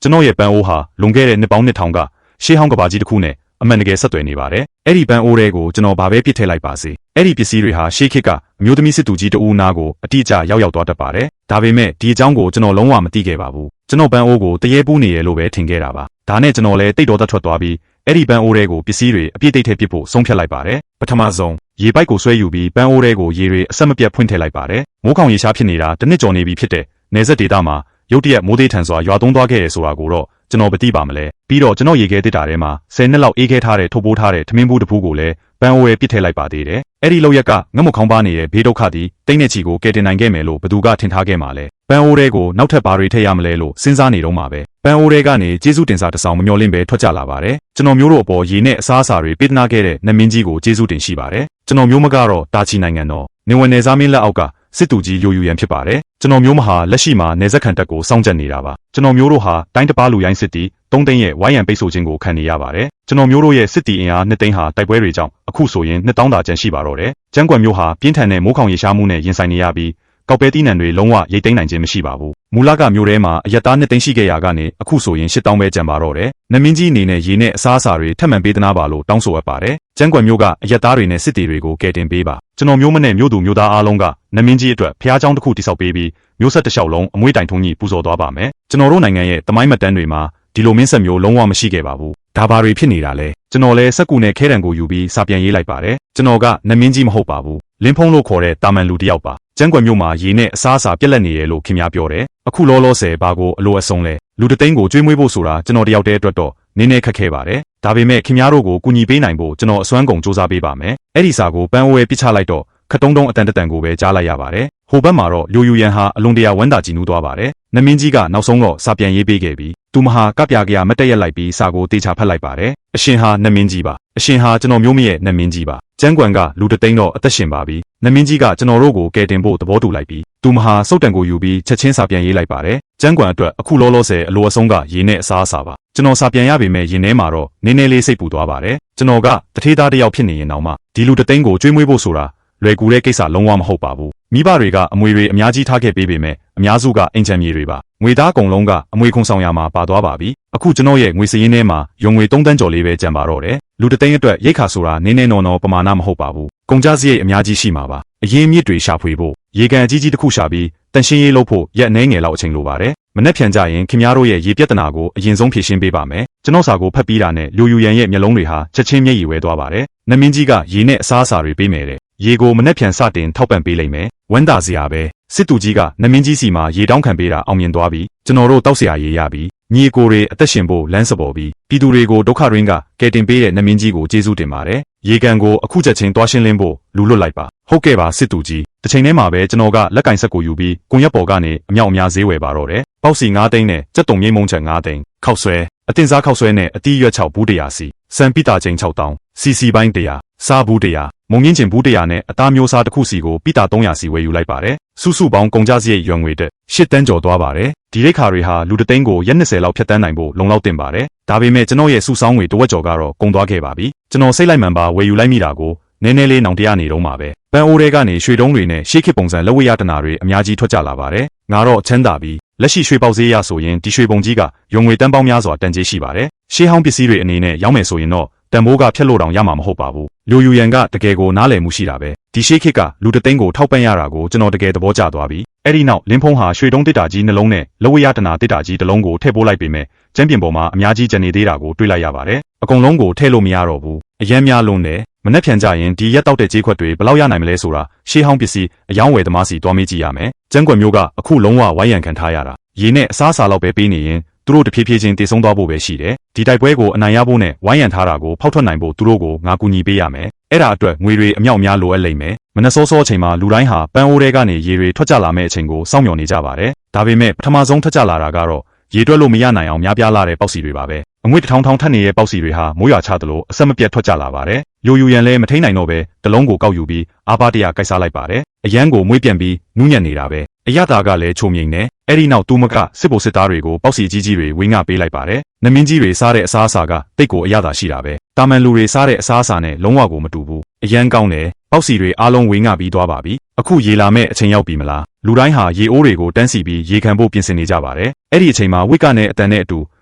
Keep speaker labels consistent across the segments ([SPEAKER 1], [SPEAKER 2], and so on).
[SPEAKER 1] ကျွန်တော်ရဲ့ပန်းအိုးဟာလွန်ခဲ့တဲ့နှစ်ပေါင်းနှစ်ထောင်ကရှေးဟောင်းကဘာကြီးတစ်ခုနဲ့အမှန်တကယ်ဆက်သွယ်နေပါတယ်။အဲ့ဒီပန်းအိုးတွေကိုကျွန်တော်ဘာပဲပြစ်ထည့်လိုက်ပါစေ။အဲ့ဒီပစ္စည်းတွေဟာရှေးခေတ်ကအမျိုးသမီးစစ်သူကြီးတဦးနာကိုအတိအကျရောက်သွားတတ်ပါတယ်။ဒါပေမဲ့ဒီအကြောင်းကိုကျွန်တော်လုံးဝမသိခဲ့ပါဘူး။ကျွန်တော်ပန်းအိုးကိုတရေပူးနေရလို့ပဲထင်ခဲ့တာပါ။ဒါနဲ့ကျွန်တော်လည်းတိတ်တော်သက်ထွက်သွားပြီးအဲ့ဒီပန်းအိုးတွေကိုပစ္စည်းတွေအပြည့်တိတ်ထည့်ပစ်ဖို့ဆုံးဖြတ်လိုက်ပါတယ်။ပထမဆုံးရေပိုက်ကိုဆွဲယူပြီးပန်းအိုးတွေကိုရေတွေအဆက်မပြတ်ဖွင့်ထည့်လိုက်ပါတယ်။မိုးခေါင်ရေရှားဖြစ်နေတာတစ်နှစ်ကျော်နေပြီဖြစ်တဲ့နယ်စပ်ဒေသမှာရုတ်တရက်မိုးသေးထန်စွာရွာသွန်းသွားခဲ့ရဆိုတာကိုတော့ကျွန်တော်မသိပါမလဲပြီးတော့ကျွန်တော်ရေခဲတစ်တာထဲမှာ10နှစ်လောက်အေးခဲထားတဲ့ထုတ်ပိုးထားတဲ့ထမင်းဘူးတစ်ဖူးကိုလည်းပန်းအိုးရဲ့ပစ်ထည့်လိုက်ပါသေးတယ်အဲ့ဒီလောက်ရက်ကငတ်မခေါင်းပါနေတဲ့ဘေးဒုက္ခသည်တိတ်နေချီကိုကယ်တင်နိုင်ခဲ့မယ်လို့ဘသူကထင်ထားခဲ့မှာလဲပန်းအိုးတွေကိုနောက်ထပ်ဘာတွေထည့်ရမလဲလို့စဉ်းစားနေတော့မှာပဲပန်းအိုးတွေကနေကျေးဇူးတင်စာတစ်ဆောင်မမျှော်လင့်ပဲထွက်ကြလာပါတယ်ကျွန်တော်မျိုးတို့အပေါ်ရေနဲ့အစားအစာတွေပေးသနာခဲ့တဲ့နမင်းကြီးကိုကျေးဇူးတင်ရှိပါတယ်ကျွန်တော်မျိုးမကတော့တာချီနိုင်ငံတော်နေဝင်နေစားမင်းလက်အောက်ကစစ်တူကြီးယိုယူရန်ဖြစ်ပါတယ်ကျွန်တော်မျိုးမဟာလက်ရှိမှာနေဆက်ခံတပ်ကိုစောင့်ကြပ်နေတာပါကျွန်တော်မျိုးတို့ဟာတိုင်းတပါလူရိုင်းစစ်တီ3သိန်းရဲ့ဝိုင်းရန်ပိတ်ဆို့ခြင်းကိုခံနေရပါတယ်ကျွန်တော်မျိုးတို့ရဲ့စစ်တီအင်အား2သိန်းဟာတိုက်ပွဲတွေကြောင့်အခုဆိုရင်2000တာကျန်ရှိပါတော့တယ်ကျန်းကွယ်မျိုးဟာပြင်းထန်တဲ့မိုးခေါင်ရေရှားမှုနဲ့ရင်ဆိုင်နေရပြီးကောက်ပဲတီးနှံတွေလုံးဝရိတ်သိမ်းနိုင်ခြင်းမရှိပါဘူးမူလကမျိုးထဲမှာအရက်သား2သိန်းရှိခဲ့ရာကနေအခုဆိုရင်8000ပဲကျန်ပါတော့တယ်နမင်းကြီးအနေနဲ့ရေနဲ့အစားအစာတွေထပ်မံပေးသနာပါလို့တောင်းဆိုအပ်ပါတယ်ကျန်းကွယ်မျိုးကအရက်သားတွေနဲ့စစ်တီတွေကိုကယ်တင်ပေးပါကျွန်တော်မျိုးမနဲ့မျိုးသူမျိုးသားအားလုံးကနမင်းကြီးအတွက်ဖျားเจ้าတစ်ခုတိစောက်ပေးပြီးမျိုးဆက်တစ်လျှောက်လုံးအမွေးတိုင်ထုံးကြီးပူဇော်သွားပါမယ်ကျွန်တော်တို့နိုင်ငံရဲ့တမိုင်းမှတ်တမ်းတွေမှာဒီလိုမင်းဆက်မျိုးလုံးဝမရှိခဲ့ပါဘူးဒါဘာတွေဖြစ်နေတာလဲကျွန်တော်လည်းစက်ကူနဲ့ခဲတံကိုယူပြီးစာပြန်ရေးလိုက်ပါတယ်ကျွန်တော်ကနမင်းကြီးမဟုတ်ပါဘူးလင်းဖုံးလို့ခေါ်တဲ့တာမန်လူတစ်ယောက်ပါကျန်းကွယ်မျိုးမှာရေနဲ့အစားအစာပြက်လက်နေရလို့ခင်ဗျားပြောတယ်အခုလောလောဆယ်ဘာကိုအလိုအဆုံးလဲလူတသိန်းကိုကျွေးမွေးဖို့ဆိုတာကျွန်တော်တယောက်တည်းအတွက်တော့နည်းနည်းခက်ခဲပါတယ်ဒါပေမဲ့ခင်ဗျားတို့ကိုကူညီပေးနိုင်ဖို့ကျွန်တော်အစွမ်းကုန်စူးစမ်းပေးပါမယ်အဲ့ဒီစာကိုပန်းအိုးရဲ့ပြစ်ချလိုက်တော့ခတုံးတုံးအတန်တန်ကိုပဲကြားလိုက်ရပါတယ်ဟိုဘက်မှာတော့ယိုယူရန်ဟာအလွန်တရာဝမ်းသာကြည်နူးသွားပါတယ်နမင်းကြီးကနောက်ဆုံးတော့စာပြန်ရေးပေးခဲ့ပြီးသူမဟာကပြကရမတက်ရက်လိုက်ပြီးစာကိုတေချာဖတ်လိုက်ပါတယ်အရှင်ဟာနမင်းကြီးပါအရှင်ဟာကျွန်တော်မျိုးမရဲ့နမင်းကြီးပါကျန်းကွမ်ကလူတသိန်းတော့အသက်ရှင်ပါပြီနမင်းကြီးကကျွန်တော်တို့ကိုကယ်တင်ဖို့သဘောတူလိုက်ပြီးသူမဟာစုတ်တန်ကိုယူပြီးချက်ချင်းစာပြန်ရေးလိုက်ပါတယ်ကျန်းကွမ်အတွက်အခုလောလောဆယ်အလိုအဆုံးကရေနဲ့အစားအစာပါကျွန်တော်စာပြန်ရပေမဲ့ရင်ထဲမှာတော့နည်းနည်းလေးစိတ်ပူသွားပါတယ်ကျွန်တော်ကတထေးသားတစ်ယောက်ဖြစ်နေရင်တော့မှဒီလူတသိန်းကိုကျွေးမွေးဖို့ဆိုတာလွယ်ကူတဲ့ကိစ္စလုံးဝမဟုတ်ပါဘူးမိဘတွေကအမွေတွေအများကြီးထားခဲ့ပေးပေမဲ့အများစုကအင်ချမ်းမြေတွေပါငွေသားအကုန်လုံးကအမွေခုံဆောင်ရမှာပါသွားပါပြီအခုကျွန်တော်ရဲ့ငွေစရင်းထဲမှာယုံငွေ3တန်းကျော်လေးပဲကျန်ပါတော့တယ်လူတသိန်းအတွက်ရိတ်ခါဆိုတာနည်းနည်းနော်ပမာဏမဟုတ်ပါဘူးကုန်ကြစရိတ်အများကြီးရှိမှာပါအရင်မြစ်တွေရှာဖွေဖို့ရေကန်အကြီးကြီးတစ်ခုရှာပြီးတန်ရှင်းရေးလုပ်ဖို့ရက်အနည်းငယ်လောက်အချိန်လိုပါတယ်မနေ့ပြန်ကြရင်ခင်ဗျားတို့ရဲ့ရေပြဿနာကိုအရင်ဆုံးဖြေရှင်းပေးပါမယ်ကျွန်တော်စာကိုဖတ်ပြီးတာနဲ့လူယူရန်ရဲ့မျက်လုံးတွေဟာချက်ချင်းမျက်ရည်ဝဲသွားပါတယ်နမင်းကြီးကရေနဲ့အစားအစာတွေပေးမယ်တဲ့ရေကိုမနေ့ပြန်စတင်ထောက်ပံ့ပေးလိုက်မယ်ဝမ်းသာစရာပဲစစ်သူကြီးကနမင်းကြီးစီမှာရေတောင်းခံပေးတာအောင်မြင်သွားပြီးကျွန်တော်တို့တောက်စရာရေရပြီးညီအကိုတွေအသက်ရှင်ဖို့လမ်းစပေါ်ပြီးပြည်သူတွေကိုဒုက္ခရင်းကကယ်တင်ပေးတဲ့နမင်းကြီးကိုကျေးဇူးတင်ပါတယ်ရေကန်ကိုအခုချက်ချင်းတွားရှင်းလင်းဖို့လူလွတ်လိုက်ပါဟုတ်ကဲ့ပါစစ်သူကြီးတစ်ချိန်တည်းမှာပဲကျွန်တော်ကလက်ကင်ဆက်ကိုယူပြီးကွန်ရက်ပေါ်ကနေအမြောက်အများဈေးဝယ်ပါတော့တယ်ပေါက်စီ9သိန်းနဲ့ကြက်တုံမြိတ်မုံချက်9သိန်းခောက်ဆွဲအတင်စားခောက်ဆွဲနဲ့အတီးရွက်6ဘူး100စီစံပိတာချင်း6000စီစီပိုင်း100စားဘူး100မုံငင်းကျင်ဘူး100နဲ့အသားမျိုးစားတစ်ခုစီကိုပိတာ300စီဝယ်ယူလိုက်ပါတယ်စုစုပေါင်းကုန်ကြစရိတ်ရွံငွေတက်8တန်းကျော်သွားပါတယ်ဒီရိတ်ခါတွေဟာလူတသိန်းကိုရက်20လောက်ဖြတ်တန်းနိုင်ဖို့လုံလောက်တင်ပါတယ်ဒါပေမဲ့ကျွန်တော်ရဲ့စုဆောင်းငွေတဝက်ကျော်ကတော့ကုန်သွားခဲ့ပါပြီကျွန်တော်စိတ်လိုက်မှန်ပါဝယ်ယူလိုက်မိတာကိုနည်းနည်းလေးနောင်တရနေတော့မှာပဲပန်းအိုးတွေကနေရွှေတုံးတွေနဲ့ရှေးခေတ်ပုံစံလက်ဝဲရတနာတွေအများကြီးထွက်ကြလာပါတယ်ငါတော့ချမ်းသာပြီးလက်ရှိရွှေပေါက်ဈေးရဆိုရင်ဒီရွှေပုံကြီးကယုံငွေတန်းပေါင်းများစွာတန်ကြေးရှိပါတယ်ရှေးဟောင်းပစ္စည်းတွေအနေနဲ့ရောင်းမယ်ဆိုရင်တော့တန်ဖိုးကဖြတ်လို့တောင်ရမှာမဟုတ်ပါဘူးလူယူရန်ကတကယ်ကိုနားလည်မှုရှိတာပဲဒီရှေးခေတ်ကလူတသိန်းကိုထောက်ပံ့ရတာကိုကျွန်တော်တကယ်သဘောကျသွားပြီအဲ့ဒီနောက်လင်းဖုံးဟာရွှေတုံးတစ်တာကြီးနှလုံးနဲ့လက်ဝဲရတနာတစ်တာကြီးတစ်လုံးကိုထည့်ပိုးလိုက်ပေမဲ့ကျန်းပြင်ပေါ်မှာအများကြီးကျန်နေသေးတာကိုတွေ့လိုက်ရပါတယ်အကုန်လုံးကိုထည့်လို့မရတော့ဘူးအရန်များလုံးတယ်မနှက်ဖြန်ကြရင်ဒီရက်တောက်တဲ့ကြေးခွက်တွေဘယ်လောက်ရနိုင်မလဲဆိုတာရှေးဟောင်းပစ္စည်းအယောင်းဝယ်သမားစီတွားမေးကြည့်ရမယ်ကျန်းကွယ်မျိုးကအခုလုံးဝဝိုင်းရန်ခံထားရတာရေနဲ့အစားအစာလောက်ပဲပေးနေရင်သူတို့တဖြည်းဖြည်းချင်းတည်ဆုံးသွားဖို့ပဲရှိတယ်ဒီတိုက်ပွဲကိုအနိုင်ရဖို့နဲ့ဝိုင်းရန်ထားတာကိုဖောက်ထွက်နိုင်ဖို့သူတို့ကိုငါကူညီပေးရမယ်အဲ့ဒါအတွက်ငွေတွေအမြောက်များလိုအပ်လိမ့်မယ်မနှစောစောအချိန်မှာလူတိုင်းဟာပန်းအိုးတွေကနေရေတွေထွက်ကြလာမယ့်အချိန်ကိုစောင့်မျှော်နေကြပါတယ်ဒါပေမဲ့ပထမဆုံးထွက်ကြလာတာကတော့ရေတွက်လို့မရနိုင်အောင်များပြားလာတဲ့ပေါက်စီတွေပါပဲအငွေထောင်ထက်နေတဲ့ပေါက်စီတွေဟာမိုးရွာချသလိုအဆက်မပြတ်ထွက်ကြလာပါတယ်ယိုယူရန်လည်းမထိန်နိုင်တော့ပဲတလုံးကိုကောက်ယူပြီးအာပါတရကိုက်စားလိုက်ပါတယ်အရန်ကိုမွေးပြန်ပြီးနူးညံ့နေတာပဲအရသာကလည်းချုံမြိန်နေအဲ့ဒီနောက်သူမကစစ်ဗိုလ်စစ်သားတွေကိုပေါက်စီကြီးကြီးတွေဝင်းငှပေးလိုက်ပါတယ်နမင်းကြီးတွေစားတဲ့အစားအစာကတိတ်ကိုအရသာရှိတာပဲတာမန်လူတွေစားတဲ့အစားအစာနဲ့လုံးဝကိုမတူဘူးအရန်ကောင်းတယ်ပေါက်စီတွေအားလုံးဝင်းငှပြီးသွားပါပြီအခုရေလာမဲ့အချိန်ရောက်ပြီမလားလူတိုင်းဟာရေအိုးတွေကိုတန်းစီပြီးရေခံဖို့ပြင်ဆင်နေကြပါတယ်အဲ့ဒီအချိန်မှာဝိကနဲ့အတန်နဲ့အတူ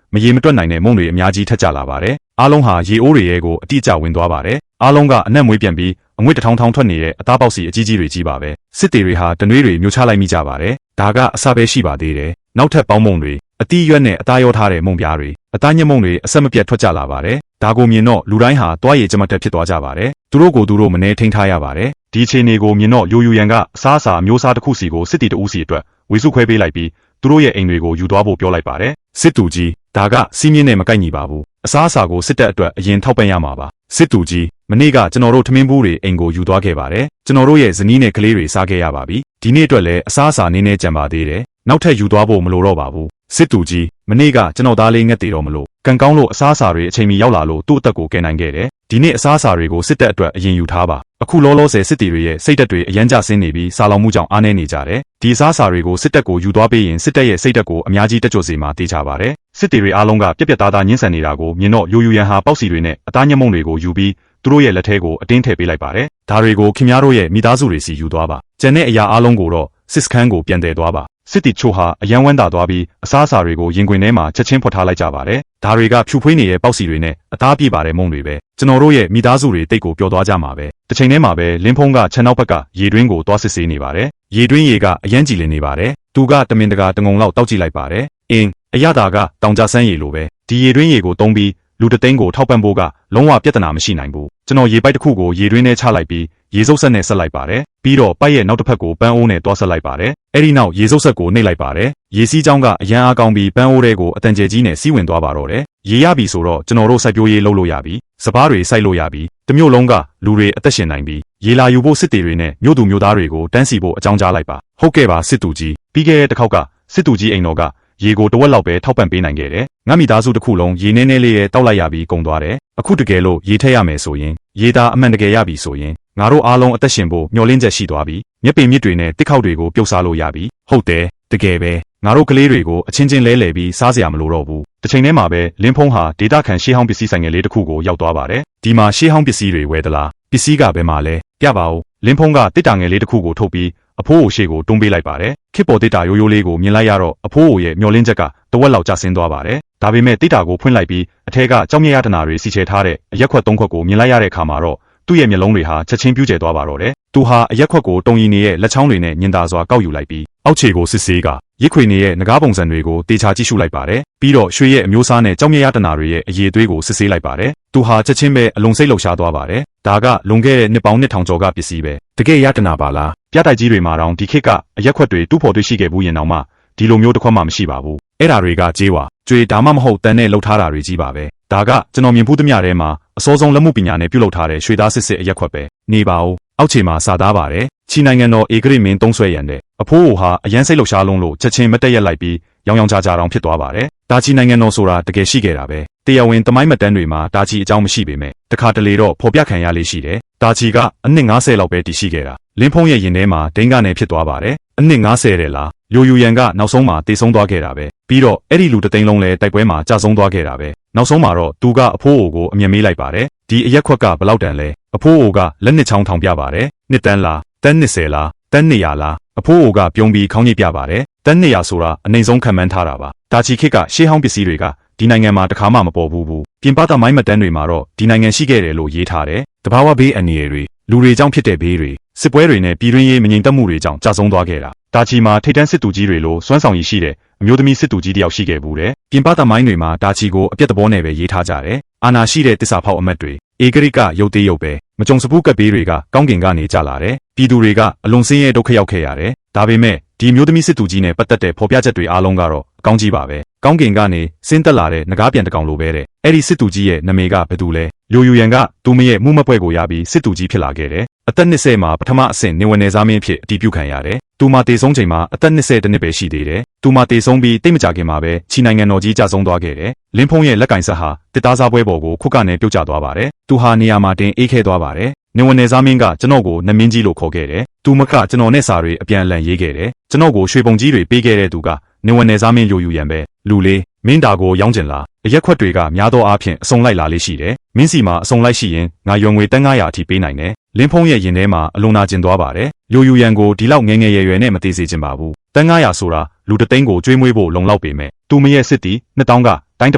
[SPEAKER 1] ရေမတွက်နိုင်တဲ့မုံတွေအများကြီးထက်ကြလာပါတယ်။အားလုံးဟာရေအိုးတွေရဲ့ကိုအတိအကျဝင်သွားပါတယ်။အားလုံးကအနက်မွေးပြန်ပြီးအငွေ့တစ်ထောင်ထောင်ထွက်နေတဲ့အသားပေါက်စီအကြီးကြီးတွေကြီးပါပဲ။စစ်တီတွေဟာတနွေးတွေမျိုးချလိုက်မိကြပါတယ်။ဒါကအစပဲရှိပါသေးတယ်။နောက်ထပ်ပေါင်းမုံတွေအတီးရွက်နဲ့အသားရောထားတဲ့မုံပြားတွေအသားညက်မုံတွေအဆက်မပြတ်ထွက်ကြလာပါတယ်။ဒါကိုမြင်တော့လူတိုင်းဟာတွားရည်ကြမတ်တက်ဖြစ်သွားကြပါတယ်။သူတို့ကိုသူတို့မနှဲထိန်ထားရပါတယ်။ဒီအခြေအနေကိုမြင်တော့ယူရန်ကအစားအစာမျိုးစားတစ်ခုစီကိုစစ်တီတဦးစီအတွက်ဝေစုခွဲပေးလိုက်ပြီးသူတို့ရဲ့အိမ်တွေကိုယူသွားဖို့ပြောလိုက်ပါတယ်။စစ်တူကြီးဒါကစီးမြင့်နဲ့မကိုက်ညီပါဘူး။အစားအစာကိုစစ်တပ်အတွက်အရင်ထောက်ပံ့ရမှာပါ။စစ်တူကြီးမနေ့ကကျွန်တော်တို့ထမင်းဘူးတွေအိမ်ကိုယူသွားခဲ့ပါတယ်။ကျွန်တော်တို့ရဲ့ဇနီးနဲ့ကလေးတွေစားခဲ့ရပါပြီ။ဒီနေ့အတွက်လည်းအစားအစာနည်းနည်းကြံပါသေးတယ်။နောက်ထပ်ယူသွားဖို့မလိုတော့ပါဘူး။စစ်တူကြီးမနေ့ကကျွန်တော်သားလေးငက်သေးတော့မလို့ကံကောင်းလို့အစားအစာတွေအချိန်မီရောက်လာလို့သူ့အသက်ကိုကယ်နိုင်ခဲ့တယ်။ဒီနေ့အစားအစာတွေကိုစစ်တပ်အတွက်အရင်ယူထားပါ။အခုလောလောဆယ်စစ်တီတွေရဲ့စိတ်ဓာတ်တွေအရန်ကျဆင်းနေပြီးစာလောင်မှုကြောင့်အားနည်းနေကြတယ်။ဒီအစားအစာတွေကိုစစ်တပ်ကိုယူသွားပေးရင်စစ်တပ်ရဲ့စိတ်ဓာတ်ကိုအများကြီးတက်ကြွစေမှာတေးချပါတယ်။စစ်တီတွေအားလုံးကပြက်ပြက်သားသားညှင်းဆန်နေတာကိုမြင်တော့ယူရန်ဟာပေါက်စီတွေနဲ့အသားညက်မုံတွေကိုယူပြီးသူတို့ရဲ့လက်ထဲကိုအတင်းထည့်ပေးလိုက်ပါတယ်။ဒါတွေကိုခင်ဗျားတို့ရဲ့မိသားစုတွေစီယူသွားပါ။ကျန်တဲ့အရာအားလုံးကိုတော့စစ်စခန်းကိုပြန်တည်သွားပါ။စစ်တီချို့ဟာအယံဝမ်းသာသွားပြီးအစားအစာတွေကိုရင်ခွင်ထဲမှာချက်ချင်းဖွက်ထားလိုက်ကြပါတယ်။ဒါတွေကဖြူဖွေးနေတဲ့ပေါက်စီတွေနဲ့အသားပြည့်ပါတယ်မုံတွေပဲ။ကျွန်တော်တို့ရဲ့မိသားစုတွေတိတ်ကိုပျော်သွားကြမှာပဲ။တစ်ချိန်တည်းမှာပဲလင်းဖုံးကခြံနောက်ဘက်ကရေတွင်းကိုသွားစစ်ဆေးနေပါတယ်။ရေတွင်းရေကအယံကြည်လင်နေပါတယ်။သူကတမင်တကာတငုံလောက်တောက်ကြည့်လိုက်ပါတယ်။အရသာကတောင်ကြဆန်းရေလိုပဲ။ဒီရေတွင်းရေကိုတုံးပြီးလူတသိန်းကိုထောက်ပံ့ဖို့ကလုံးဝပြဿနာမရှိနိုင်ဘူး။ကျွန်တော်ရေပိုက်တစ်ခုကိုရေတွင်းထဲချလိုက်ပြီးရေစုပ်ဆက်နဲ့ဆက်လိုက်ပါတယ်။ပြီးတော့ပိုက်ရဲ့နောက်တစ်ဖက်ကိုပန်းအိုးနဲ့တွားဆက်လိုက်ပါတယ်။အဲ့ဒီနောက်ရေစုပ်ဆက်ကိုနှိပ်လိုက်ပါတယ်။ရေစီးကြောင်းကအရန်အားကောင်းပြီးပန်းအိုးတွေကိုအတန်ကျဲကြီးနဲ့စီးဝင်သွားပါတော့တယ်။ရေရပြီဆိုတော့ကျွန်တော်တို့စိုက်ပျိုးရေးလုပ်လို့ရပြီ။စပားတွေစိုက်လို့ရပြီ။တမျိုးလုံးကလူတွေအသက်ရှင်နိုင်ပြီ။ရေလာယူဖို့စစ်တီတွေနဲ့မြို့သူမြို့သားတွေကိုတန်းစီဖို့အကြောင်းကြားလိုက်ပါ။ဟုတ်ကဲ့ပါစစ်တူကြီး။ပြီးခဲ့တဲ့တစ်ခေါက်ကစစ်တူကြီးအိမ်တော်ကရေကိုတဝက်လောက်ပဲထောက်ပံ့ပေးနိုင်ခဲ့တယ်။ငါမိသားစုတစ်ခုလုံးရေနည်းနည်းလေးရဲ့တောက်လိုက်ရပြီးကုန်သွားတယ်။အခုတကယ်လို့ရေထည့်ရမယ်ဆိုရင်ရေသားအမှန်တကယ်ရပြီဆိုရင်ငါတို့အားလုံးအသက်ရှင်ဖို့မျှော်လင့်ချက်ရှိသွားပြီ။မြက်ပင်မြစ်တွေနဲ့တစ်ခေါက်တွေကိုပြုတ်စားလို့ရပြီ။ဟုတ်တယ်တကယ်ပဲငါတို့ကလေးတွေကိုအချင်းချင်းလဲလှယ်ပြီးစားစရာမလိုတော့ဘူး။တစ်ချိန်တည်းမှာပဲလင်းဖုံးဟာဒေတာခန်ရှေးဟောင်းပစ္စည်းဆိုင်ငယ်လေးတစ်ခုကိုရောက်သွားပါတယ်။ဒီမှာရှေးဟောင်းပစ္စည်းတွေဝယ်သလားပစ္စည်းကဘယ်မှာလဲပြပါဦးလင်းဖုံးကတစ်တာငယ်လေးတစ်ခုကိုထုတ်ပြီးအဖိုးကိုရှေ့ကိုတွန်းပေးလိုက်ပါတယ်။ခစ်ပေါ်တစ်တာရိုးရိုးလေးကိုမြင်လိုက်ရတော့အဖိုးကိုရဲ့မျောလင်းချက်ကတဝက်လောက်ကျဆင်းသွားပါတယ်။ဒါပေမဲ့တစ်တာကိုဖွင့်လိုက်ပြီးအထက်ကကြောင်မြရတနာတွေစီချဲထားတဲ့အရက်ခွက်၃ခွက်ကိုမြင်လိုက်ရတဲ့အခါမှာတော့သူ့ရဲ့မျက်လုံးတွေဟာချက်ချင်းပြူးကျဲသွားပါတော့တယ်။သူဟာအရက်ခွက်ကိုတုံရီနေရဲ့လက်ချောင်းတွေနဲ့ညင်သာစွာကောက်ယူလိုက်ပြီးအောက်ခြေကိုစစ်ဆေးကရစ်ခွေနေရဲ့ငကားပုံစံတွေကိုတေချာကြည့်ရှုလိုက်ပါတယ်။ပြီးတော့ရွှေရဲ့အမျိုးအစားနဲ့ကြောင်မြရတနာတွေရဲ့အရေးသွေးကိုစစ်ဆေးလိုက်ပါတယ်။သူဟာချက်ချင်းပဲအလုံးစိတ်လှုပ်ရှားသွားပါတယ်။ဒါကလွန်ခဲ့တဲ့နှစ်ပေါင်း2000ကျော်ကပစ္စည်းပဲ။တကယ်ရတနာပါလား။ပြတိုက်ကြီးတွေမှာတောင်ဒီခေတ်ကအရက်ခွက်တွေတူးဖော်တွေ့ရှိခဲ့ဘူးရင်တောင်မှဒီလိုမျိုးတစ်ခွက်မှမရှိပါဘူး။အဲ့ဓာတွေကကြေးဝါကြွေဒါမှမဟုတ်တန်နဲ့လှုပ်ထားတာတွေကြီးပါပဲ။ဒါကကျွန်တော်မြင်ဖူးသမျှထဲမှာအစောဆုံးလက်မှုပညာနဲ့ပြုလုပ်ထားတဲ့ရွှေသားစစ်စစ်အရက်ခွက်ပဲ။နေပါဦးအောက်ခြေမှာစာသားပါတယ်။ချီနိုင်ငံတော်ဧကရစ်မင်းသုံးဆွဲရန်တဲ့အဖိုးဟာအရန်စိတ်လှုပ်ရှားလုံးလို့ချက်ချင်းမတက်ရက်လိုက်ပြီးရောင်ချာတောင်ဖြစ်သွားပါတယ်။ဒါချီနိုင်ငံတော်ဆိုတာတကယ်ရှိခဲ့တာပဲ။တရားဝင်တမိုင်းမတန်းတွေမှာဒါချီအကြောင်းမရှိပေမဲ့တခါတလေတော့ဖော်ပြခံရလေးရှိတယ်။ဒါချီကအနှစ်90လောက်ပဲတည်ရှိခဲ့တာ။လင်းဖုံးရဲ့ရင်ထဲမှာဒိန်းကနေဖြစ်သွားပါတယ်။အနှစ်90တဲ့လား။ယူရန်ကနောက်ဆုံးမှာတေဆုံးသွားခဲ့တာပဲ။ပြီးတော့အဲ့ဒီလူတသိန်းလုံးလည်းတိုက်ပွဲမှာကြာဆုံးသွားခဲ့တာပဲ။နောက်ဆုံးမှာတော့သူကအဖိုးအိုကိုအမြင်မေးလိုက်ပါတယ်။ဒီအရက်ခွက်ကဘလောက်တန်လဲ။အဖိုးအိုကလက်နှစ်ချောင်းထောင်ပြပါတယ်။နှစ်တန်းလားတန်း20လားတန်း200လားအဖိုးအိုကပြုံးပြီးခေါင်းညစ်ပြပါတယ်။တန်း200ဆိုတာအနိုင်ဆုံးခံမှန်းထားတာပါ။ဒါချီခေတ်ကရှေးဟောင်းပစ္စည်းတွေကဒီနိုင်ငံမှာတခါမှမပေါ်ဘူး။ပြင်ပသမိုင်းမတန်းတွေမှာတော့ဒီနိုင်ငံရှိခဲ့တယ်လို့ရေးထားတယ်။တဘာဝဘေးအန္တရာယ်တွေလူတွေကြောင့်ဖြစ်တဲ့ဘေးတွေစစ်ပွဲတွေနဲ့ပြည်တွင်းရေးမငြိမ်သက်မှုတွေကြောင့်ကြာဆုံးသွားခဲ့တာ။ဒါချီမှာထိတ်တန်းစစ်တူကြီးတွေလိုစွမ်းဆောင်ရည်ရှိတဲ့အမျိုးသမီးစစ်တူကြီးတယောက်ရှိခဲ့ဘူးတဲ့။ပြင်ပသမိုင်းတွေမှာဒါချီကိုအပြက်သဘောနဲ့ပဲရေးထားကြတယ်။အာနာရှိတဲ့တစ္ဆာဖောက်အမတ်တွေဧကရိကရုပ်သေးရုပ်ပဲမကြုံစဘူးကပ်ဘေးတွေကကောင်းကင်ကနေကြလာတယ်။ပြည်သူတွေကအလွန်ဆင်းရဲဒုက္ခရောက်ခဲ့ရတယ်။ဒါပေမဲ့ဒီမျိုးသမီးစစ်တူကြီးနဲ့ပတ်သက်တဲ့ဖော်ပြချက်တွေအားလုံးကတော့အကောင်းကြီးပါပဲ။ကောင်းကင်ကနေဆင်းသက်လာတဲ့ငကားပြန်တကောင်လိုပဲတဲ့။အဲ့ဒီစစ်တူကြီးရဲ့နာမည်ကဘယ်သူလဲ။ယူရန်ကသူမရဲ့မှုမပွဲကိုရပြီးစစ်တူကြီးဖြစ်လာခဲ့တယ်။အသက်20မှာပထမအဆင့်နေဝင်နေစားမင်းဖြစ်အတည်ပြုခံရတယ်။သူမတေဆုံးချိန်မှာအသက်20တနစ်ပဲရှိသေးတယ်။သူမတေဆုံးပြီးတိတ်မကြခင်မှာပဲချီနိုင်ငံတော်ကြီးကြာဆုံးသွားခဲ့တယ်။လင်းဖုံးရဲ့လက်ကင်ဆက်ဟာတစ်သားစားပွဲပေါ်ကိုခုတ်ကနေပြုတ်ကျသွားပါတယ်။သူဟာနေရာမှာတင်အေးခဲသွားပါတယ်။နေဝင်နေစားမင်းကကျွန်တော်ကိုနမင်းကြီးလို့ခေါ်ခဲ့တယ်။သူမကကျွန်တော်နဲ့စာတွေအပြန်အလှန်ရေးခဲ့တယ်။ကျွန်တော်ကိုရွှေပုံကြီးတွေပေးခဲ့တဲ့သူကနေဝင်နေစားမင်းယူရန်ပဲလူလေးမင်းတာကိုရောင်းကျင်လားအရက်ခွက်တွေကများသောအားဖြင့်အစုံလိုက်လာလေးရှိတယ်။မင်းစီမှာအစုံလိုက်ရှိရင်ငါရွံငွေ900အထိပေးနိုင်တယ်။လင်းဖုံးရဲ့ရင်ထဲမှာအလွန်နာကျင်သွားပါတယ်။ယူရန်ကိုဒီလောက်ငယ်ငယ်ရွယ်ရွယ်နဲ့မသေးစေချင်ပါဘူး။900ဆိုတာလူတသိန်းကိုကျွေးမွေးဖို့လုံလောက်ပေမဲ့သူမရဲ့စစ်တီ2000က တိုင်းတစ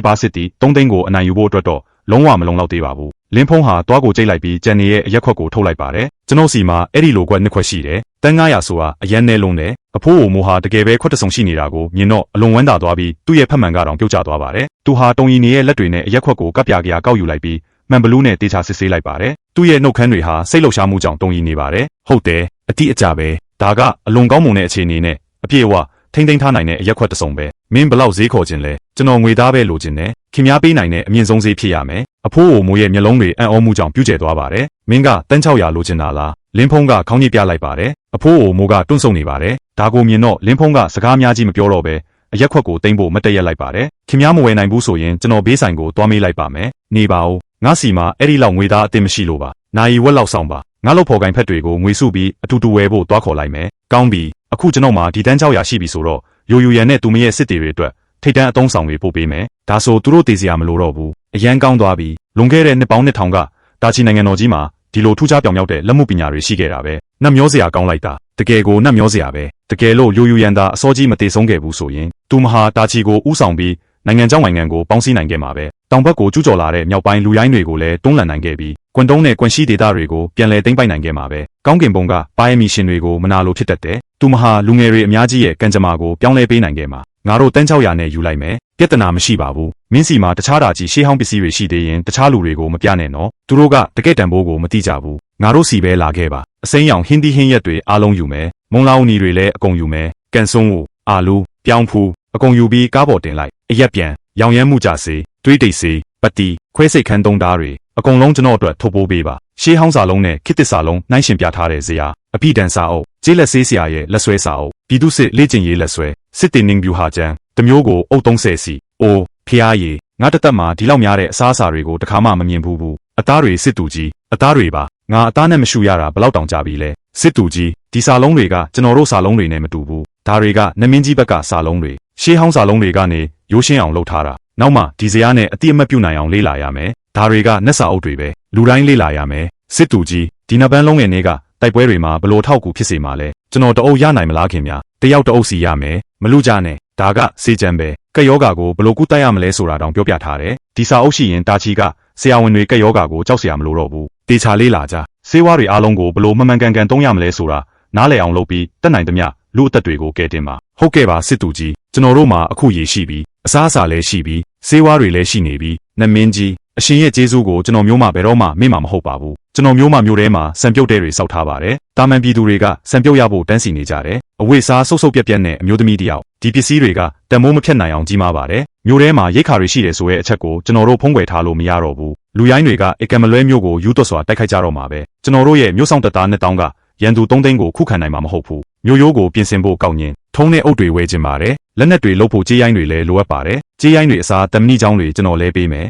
[SPEAKER 1] ်ပါးစစ်တီ3သိန်းကိုအနိုင်ယူဖို့အတွက်တော့လုံးဝမလုံလောက်သေးပါဘူးလင်းဖုံးဟာတွားကိုကြိတ်လိုက်ပြီးကြံနေရဲ့အရက်ခွက်ကိုထုတ်လိုက်ပါတယ်ကျွန်တော်စီမှာအဲ့ဒီလိုခွက်နှစ်ခွက်ရှိတယ်တန်း900ဆိုတာအရန်နဲလုံးတယ်အဖိုးအိုမိုဟာတကယ်ပဲခွက်တဆုံရှိနေတာကိုမြင်တော့အလွန်ဝမ်းသာသွားပြီးသူ့ရဲ့ဖက်မှန်ကတော့ပြုတ်ကျသွားပါတယ်သူဟာတုံရီနေရဲ့လက်တွေနဲ့အရက်ခွက်ကိုကပ်ပြားကောက်ယူလိုက်ပြီးမှန်ဘလူးနဲ့တေချာစစ်ဆေးလိုက်ပါတယ်သူ့ရဲ့နှုတ်ခမ်းတွေဟာစိတ်လှုပ်ရှားမှုကြောင့်တုံရီနေပါတယ်ဟုတ်တယ်အတိအကျပဲဒါကအလွန်ကောင်းမွန်တဲ့အခြေအနေနဲ့အပြည့်အဝထိမ့်သိမ်းထားနိုင်တဲ့အရက်ခွက်တဆုံပဲမင်းဘလောက်ဈေးခေါ်ခြင်းလဲကျွန်တော်ငွေသားပဲလိုချင်တယ်ခင်များပေးနိုင်တဲ့အမြင့်ဆုံးဈေးဖြစ်ရမယ်အဖိုးအိုမိုးရဲ့မျက်လုံးတွေအံ့ဩမှုကြောင့်ပြုတ်ကျသွားပါတယ်မင်းကတန်း600လိုချင်တာလားလင်းဖုံးကခေါင်းညစ်ပြလိုက်ပါတယ်အဖိုးအိုမိုးကတွန့်ဆုတ်နေပါတယ်ဒါကိုမြင်တော့လင်းဖုံးကစကားများကြီးမပြောတော့ပဲအရက်ခွက်ကိုတိမ့်ဖို့မတည့်ရက်လိုက်ပါတယ်ခင်များမဝယ်နိုင်ဘူးဆိုရင်ကျွန်တော်ဘေးဆိုင်ကိုတွားမေးလိုက်ပါမယ်နေပါဦးငါစီမှာအဲ့ဒီလောက်ငွေသားအတင်မရှိလို့ပါနိုင်ဝက်လောက်ဆောင်ပါငါလောက်ဖော်ကိုင်ဖက်တွေကိုငွေစုပြီးအတူတူဝယ်ဖို့တွားခေါ်လိုက်မယ်ကောင်းပြီအခုကျွန်တော်မှာဒီတန်း600ရှိပြီဆိုတော့ရိုယူရန်နဲ့သူမရဲ့စစ်တီတွေအတွက်ထိတ်တန်းအတုံးဆောင်တွေပို့ပေးမယ်ဒါဆိုသူတို့တည်စရာမလိုတော့ဘူးအရန်ကောင်းသွားပြီလွန်ခဲ့တဲ့နှစ်ပေါင်း2000ကတာချီနိုင်ငံတော်ကြီးမှာဒီလိုထူးခြားပြောင်မြောက်တဲ့လက်မှုပညာတွေရှိခဲ့တာပဲနှက်မျောစရာကောင်းလိုက်တာတကယ်ကိုနှက်မျောစရာပဲတကယ်လို့ရိုယူရန်သာအစောကြီးမတည်ဆုံးခဲ့ဘူးဆိုရင်သူမဟာတာချီကိုဥဆောင်ပြီးနိုင်ငံเจ้าနိုင်ငံကိုပေါင်းစည်းနိုင်ခဲ့မှာပဲတောင်ဘက်ကိုကျူးကျော်လာတဲ့မြောက်ပိုင်းလူရိုင်းတွေကိုလည်းတွန်းလှန်နိုင်ခဲ့ပြီးကွန်တုံးနဲ့ကွန်ရှိဒေသတွေကိုပြန်လည်သိမ်းပိုက်နိုင်ခဲ့မှာပဲကောင်းကင်ဘုံကပါယမီရှင်တွေကိုမနာလိုဖြစ်တတ်တယ်သူမဟာလူငယ်တွေအများကြီးရဲ့ကံကြမ္မာကိုပြောင်းလဲပေးနိုင်ခဲ့မှာငါတို့တန်း600နဲ့ယူလိုက်မယ်ပြဿနာမရှိပါဘူးမင်းစီမှာတခြားတာကြီးရှေးဟောင်းပစ္စည်းတွေရှိသေးရင်တခြားလူတွေကိုမပြနဲ့နော်သူတို့ကတကယ့်တန်ဖိုးကိုမသိကြဘူးငါတို့စီပဲလာခဲ့ပါအစိမ်းရောင်ဟင်းသီးဟင်းရက်တွေအားလုံးယူမယ်မုံလာဦးနီတွေလည်းအကုန်ယူမယ်ကန်စွန်းဦးအာလူပြောင်းဖူးအကုန်ယူပြီးကားပေါ်တင်လိုက်အရက်ပြန်ရောင်ရမ်းမှုကြစေတွေးတိတ်စေပတိခွဲစိတ်ခန်းသုံးသားတွေအကုန်လုံးကျွန်တော်အတွက်ထုတ်ပိုးပေးပါရှေးဟောင်းစာလုံးနဲ့ခေတ်သစ်စာလုံးနှိုင်းရှင်ပြထားတဲ့ဇာအပိဒံစာအုပ်ကျေးလက်ဆေးဆရာရဲ့လက်ဆွဲစာအုပ်ပြည်သူစစ်လေ့ကျင့်ရေးလက်ဆွဲစစ်တင်နင်းဗျူဟာကျမ်းတမျိုးကိုအုပ်30စီအိုးဖျားရည်ငါတသက်မှာဒီလောက်များတဲ့အစားအစာတွေကိုတခါမှမမြင်ဘူးအသားတွေစစ်တူကြီးအသားတွေပါငါအသားနဲ့မရှူရတာဘလောက်တောင်ကြပြီလဲစစ်တူကြီးဒီစာလုံးတွေကကျွန်တော်တို့စာလုံးတွေနဲ့မတူဘူးဒါတွေကနမင်းကြီးဘက်ကစာလုံးတွေရှေးဟောင်းစာလုံးတွေကနေရိုးရှင်းအောင်လုပ်ထားတာနောက်မှဒီဇာတ်နဲ့အတိအမတ်ပြုနိုင်အောင်လေ့လာရမယ်ဒါတွေကနက်စာအုပ်တွေပဲလူတိုင်းလေ့လာရမယ်စစ်တူကြီးဒီနပန်းလုံးငယ်တွေကတိုက်ပွဲတွေမှာဘလို့ထောက်ကူဖြစ်စေမှာလဲကျွန်တော်တအုပ်ရနိုင်မလားခင်ဗျာတယောက်တအုပ်စီရမယ်မလူကြနဲ့ဒါကစေချမ်းပဲကက်ယောဂါကိုဘလို့ကုတိုက်ရမလဲဆိုတာတောင်ပြောပြထားတယ်ဒီစာအုပ်ရှိရင်တာချီကဆရာဝန်တွေကက်ယောဂါကိုကြောက်เสียမလို့တော့ဘူးတေချာလေးလာကြဆေးဝါးတွေအားလုံးကိုဘလို့မှန်မှန်ကန်ကန်သုံးရမလဲဆိုတာနားလည်အောင်လုပ်ပြီးတက်နိုင်သမျှလူအသက်တွေကိုကဲတင်ပါဟုတ်ကဲ့ပါစစ်တူကြီးကျွန်တော်တို့မှာအခုရည်ရှိပြီးအစားအစာလည်းရှိပြီးဆေးဝါးတွေလည်းရှိနေပြီးနမင်းကြီးအရှင်ရဲ့ကျေးဇူးကိုကျွန်တော်မျိုးမှဘယ်တော့မှမေ့မှာမဟုတ်ပါဘူးကျွန်တော်မျိုးမှမျိုးထဲမှာစံပြုတ်တဲ့တွေစောက်ထားပါတယ်တာမန်ပြည်သူတွေကစံပြုတ်ရဖို့တန်းစီနေကြတယ်အဝိစားဆုပ်ဆုပ်ပြက်ပြက်နဲ့အမျိုးသမီးတယောက်ဒီပစ္စည်းတွေကတန်မိုးမဖြတ်နိုင်အောင်ကြီးမားပါတယ်မျိုးထဲမှာရိတ်ခါတွေရှိတယ်ဆိုတဲ့အချက်ကိုကျွန်တော်တို့ဖုံးကွယ်ထားလို့မရတော့ဘူးလူရိုင်းတွေကဧကမလွဲမျိုးကိုယူသွတ်စွာတိုက်ခိုက်ကြတော့မှာပဲကျွန်တော်တို့ရဲ့မျိုးဆောင်တပ်သား2000ကရန်သူ3သိန်းကိုခုခံနိုင်မှာမဟုတ်ဘူးမျိုးရိုးကိုပြင်ဆင်ဖို့ကောက်ညင်ထုံးတဲ့အုပ်တွေဝဲခြင်းပါတယ်လက်နက်တွေလုပ်ဖို့ကြေးရိုင်းတွေလည်းလိုအပ်ပါတယ်ကြေးရိုင်းတွေအစားတမဏိချောင်းတွေကျွန်တော်လဲပေးမယ်